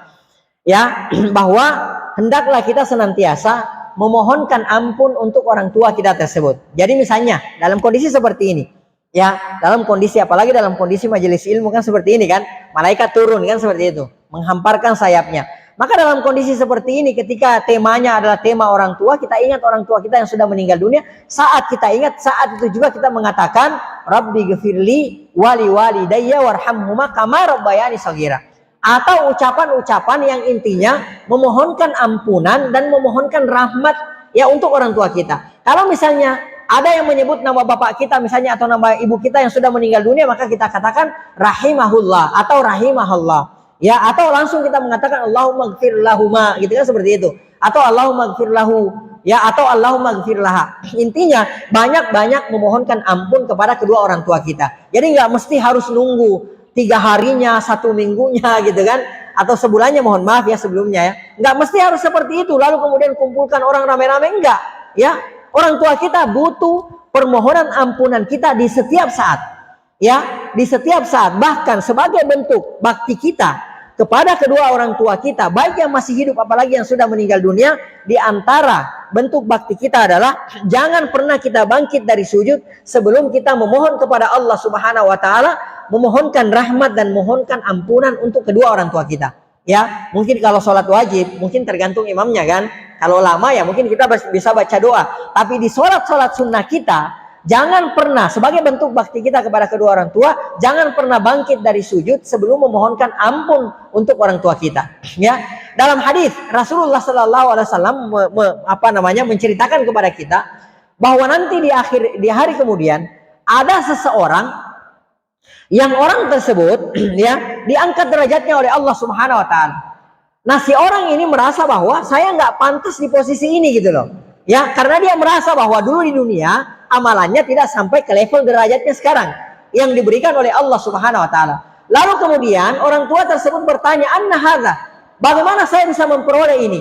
ya, bahwa hendaklah kita senantiasa memohonkan ampun untuk orang tua kita tersebut. Jadi misalnya dalam kondisi seperti ini, ya, dalam kondisi, apalagi dalam kondisi majelis ilmu kan seperti ini kan, malaikat turun kan seperti itu, menghamparkan sayapnya. Maka dalam kondisi seperti ini, ketika temanya adalah tema orang tua, kita ingat orang tua kita yang sudah meninggal dunia. Saat kita ingat, saat itu juga kita mengatakan, Rabbi ghafirli wali walidayya warhamhuma kama rabbayani shaghira. Atau ucapan-ucapan yang intinya memohonkan ampunan dan memohonkan rahmat, ya, untuk orang tua kita. Kalau misalnya ada yang menyebut nama bapak kita misalnya atau nama ibu kita yang sudah meninggal dunia, maka kita katakan rahimahullah atau rahimahullah. Ya, atau langsung kita mengatakan Allahumma gfir lahuma, gitu kan, seperti itu. Atau Allahumma gfir lahu, ya, atau Allahumma gfir laha. Intinya banyak-banyak memohonkan ampun kepada kedua orang tua kita. Jadi nggak mesti harus nunggu 3 harinya, 1 minggunya, gitu kan, atau sebulannya, mohon maaf ya sebelumnya ya. Nggak mesti harus seperti itu lalu kemudian kumpulkan orang rame-rame, enggak, ya. Orang tua kita butuh permohonan ampunan kita di setiap saat, ya, di setiap saat. Bahkan sebagai bentuk bakti kita kepada kedua orang tua kita, baik yang masih hidup apalagi yang sudah meninggal dunia, di antara bentuk bakti kita adalah jangan pernah kita bangkit dari sujud sebelum kita memohon kepada Allah Subhanahu wa taala, memohonkan rahmat dan memohonkan ampunan untuk kedua orang tua kita. Ya, mungkin kalau sholat wajib, mungkin tergantung imamnya kan. Kalau lama ya mungkin kita bisa baca doa. Tapi di sholat-sholat sunnah kita, jangan pernah, sebagai bentuk bakti kita kepada kedua orang tua, jangan pernah bangkit dari sujud sebelum memohonkan ampun untuk orang tua kita. Ya, dalam hadis Rasulullah SAW menceritakan kepada kita bahwa nanti di hari kemudian ada seseorang yang orang tersebut ya diangkat derajatnya oleh Allah Subhanahu wa taala. Nah, si orang ini merasa bahwa saya nggak pantas di posisi ini gitu loh. Ya, karena dia merasa bahwa dulu di dunia amalannya tidak sampai ke level derajatnya sekarang yang diberikan oleh Allah Subhanahu wa taala. Lalu kemudian orang tua tersebut bertanya, "Anna hadza? Bagaimana saya bisa memperoleh ini?"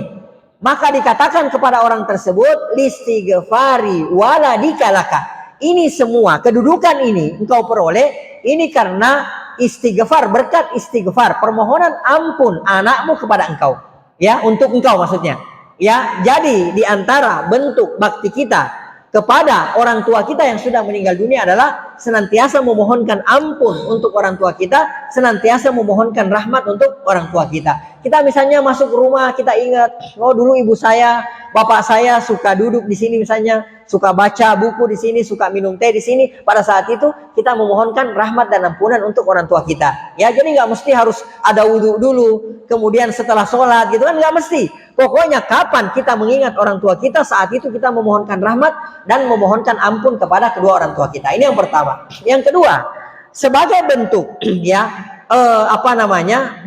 Maka dikatakan kepada orang tersebut, "Listighfari waladika laka." Ini semua kedudukan ini engkau peroleh ini karena istighfar, berkat istighfar, permohonan ampun anakmu kepada engkau. Ya, untuk engkau maksudnya. Ya, jadi di antara bentuk bakti kita kepada orang tua kita yang sudah meninggal dunia adalah senantiasa memohonkan ampun untuk orang tua kita, senantiasa memohonkan rahmat untuk orang tua kita. Kita misalnya masuk rumah, kita ingat, oh dulu ibu saya, bapak saya suka duduk di sini misalnya, suka baca buku di sini, suka minum teh di sini. Pada saat itu kita memohonkan rahmat dan ampunan untuk orang tua kita. Ya, jadi nggak mesti harus ada wudhu dulu, kemudian setelah sholat gitu kan, nggak mesti. Pokoknya kapan kita mengingat orang tua kita, saat itu kita memohonkan rahmat dan memohonkan ampun kepada kedua orang tua kita. Ini yang pertama. Yang kedua, sebagai bentuk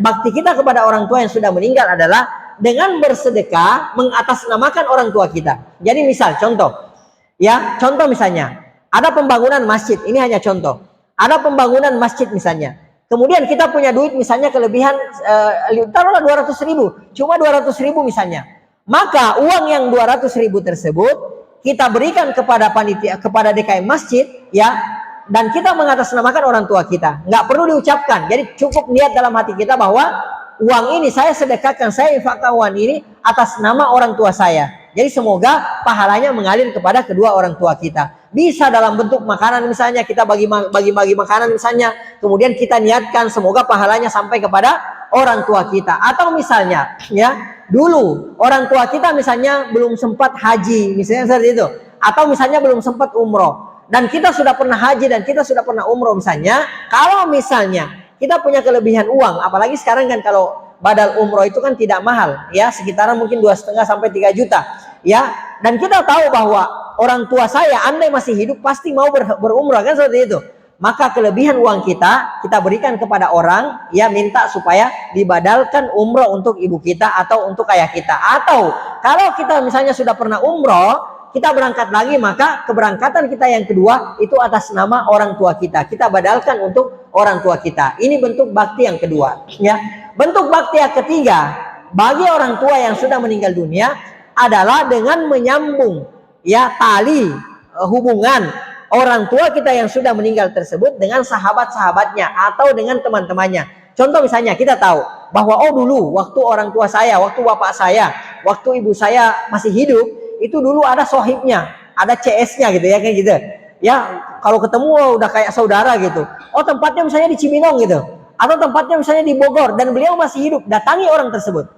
bakti kita kepada orang tua yang sudah meninggal adalah dengan bersedekah mengatasnamakan orang tua kita. Jadi misal contoh misalnya ada pembangunan masjid, ini hanya contoh. Ada pembangunan masjid misalnya. Kemudian kita punya duit misalnya kelebihan taruhlah 200.000, cuma 200.000 misalnya. Maka uang yang 200.000 tersebut kita berikan kepada panitia, kepada DKM masjid, ya, dan kita mengatasnamakan orang tua kita. Nggak perlu diucapkan. Jadi cukup niat dalam hati kita bahwa uang ini saya sedekahkan, saya infakkan uang ini atas nama orang tua saya. Jadi semoga pahalanya mengalir kepada kedua orang tua kita. Bisa dalam bentuk makanan misalnya, kita bagi makanan misalnya, kemudian kita niatkan semoga pahalanya sampai kepada orang tua kita. Atau misalnya ya, dulu orang tua kita misalnya belum sempat haji misalnya seperti itu, atau misalnya belum sempat umroh dan kita sudah pernah haji dan kita sudah pernah umroh misalnya. Kalau misalnya kita punya kelebihan uang, apalagi sekarang kan kalau badal umroh itu kan tidak mahal ya, sekitaran mungkin 2,5 sampai 3 juta ya, dan kita tahu bahwa orang tua saya andai masih hidup pasti mau berumrah kan seperti itu. Maka kelebihan uang kita berikan kepada orang, ya, minta supaya dibadalkan umroh untuk ibu kita atau untuk ayah kita. Atau kalau kita misalnya sudah pernah umroh, kita berangkat lagi, maka keberangkatan kita yang kedua itu atas nama orang tua kita. Kita badalkan untuk orang tua kita. Ini bentuk bakti yang kedua, ya. Bentuk bakti yang ketiga bagi orang tua yang sudah meninggal dunia adalah dengan menyambung, ya, tali hubungan orang tua kita yang sudah meninggal tersebut dengan sahabat-sahabatnya atau dengan teman-temannya. Contoh misalnya kita tahu bahwa oh dulu waktu orang tua saya, waktu bapak saya, waktu ibu saya masih hidup, itu dulu ada sohibnya, ada CS-nya gitu ya, kayak gitu. Ya, kalau ketemu udah kayak saudara gitu. Oh tempatnya misalnya di Cibinong gitu, atau tempatnya misalnya di Bogor dan beliau masih hidup, datangi orang tersebut.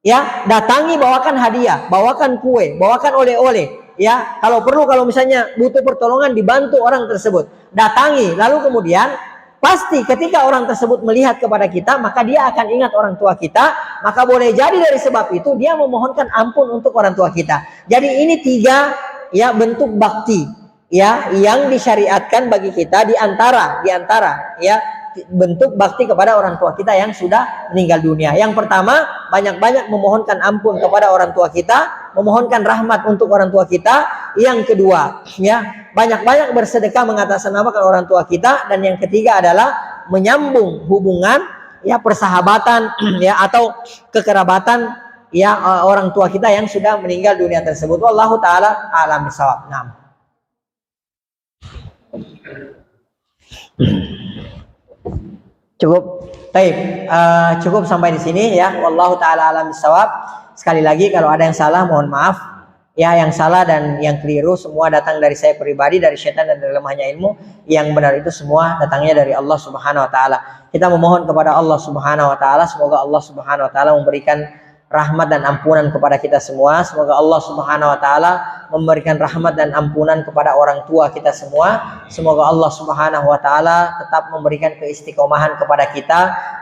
Ya, datangi, bawakan hadiah, bawakan kue, bawakan oleh-oleh. Ya, kalau perlu, kalau misalnya butuh pertolongan, dibantu orang tersebut, datangi. Lalu kemudian pasti ketika orang tersebut melihat kepada kita, maka dia akan ingat orang tua kita. Maka boleh jadi dari sebab itu dia memohonkan ampun untuk orang tua kita. Jadi ini 3 ya bentuk bakti ya yang disyariatkan bagi kita, di antara ya bentuk bakti kepada orang tua kita yang sudah meninggal dunia. Yang pertama, banyak-banyak memohonkan ampun kepada orang tua kita, memohonkan rahmat untuk orang tua kita. Yang kedua, ya, banyak-banyak bersedekah mengatasnamakan orang tua kita. Dan yang ketiga adalah menyambung hubungan, ya, persahabatan ya atau kekerabatan ya orang tua kita yang sudah meninggal dunia tersebut. Wallahu taala a'lam bishawab. Naam. Cukup, baik, cukup sampai di sini ya. Wallahu taala alam bisawab. Sekali lagi kalau ada yang salah mohon maaf Ya, yang salah dan yang keliru semua datang dari saya pribadi, dari syaitan dan dari lemahnya ilmu. Yang benar itu semua datangnya dari Allah Subhanahu wa taala. Kita memohon kepada Allah Subhanahu wa taala, semoga Allah Subhanahu wa taala memberikan rahmat dan ampunan kepada kita semua. Semoga Allah Subhanahu wa taala memberikan rahmat dan ampunan kepada orang tua kita semua. Semoga Allah Subhanahu wa taala tetap memberikan keistiqomahan kepada kita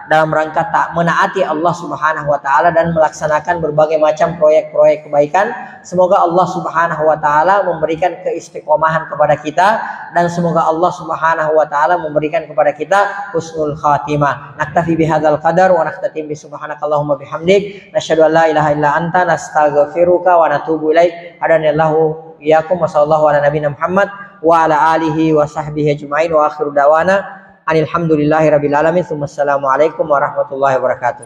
dalam rangka tak menaati Allah Subhanahu wa taala dan melaksanakan berbagai macam proyek-proyek kebaikan. Semoga Allah Subhanahu wa taala memberikan keistiqomahan kepada kita dan semoga Allah Subhanahu wa taala memberikan kepada kita husnul khatimah. Naktafi bihadzal qadar wa naktatim bi subhanakallahumma bihamdik nasyhadu an la ilaha illa anta nastaghfiruka wa natubu ilaik. Hadanallahu iyyakum wa sallallahu ala nabiyina Muhammad wa ala alihi wa sahbihi ajmain wa akhiru dawana alhamdulillahi rabbil alamin. Assalamualaikum warahmatullahi wabarakatuh.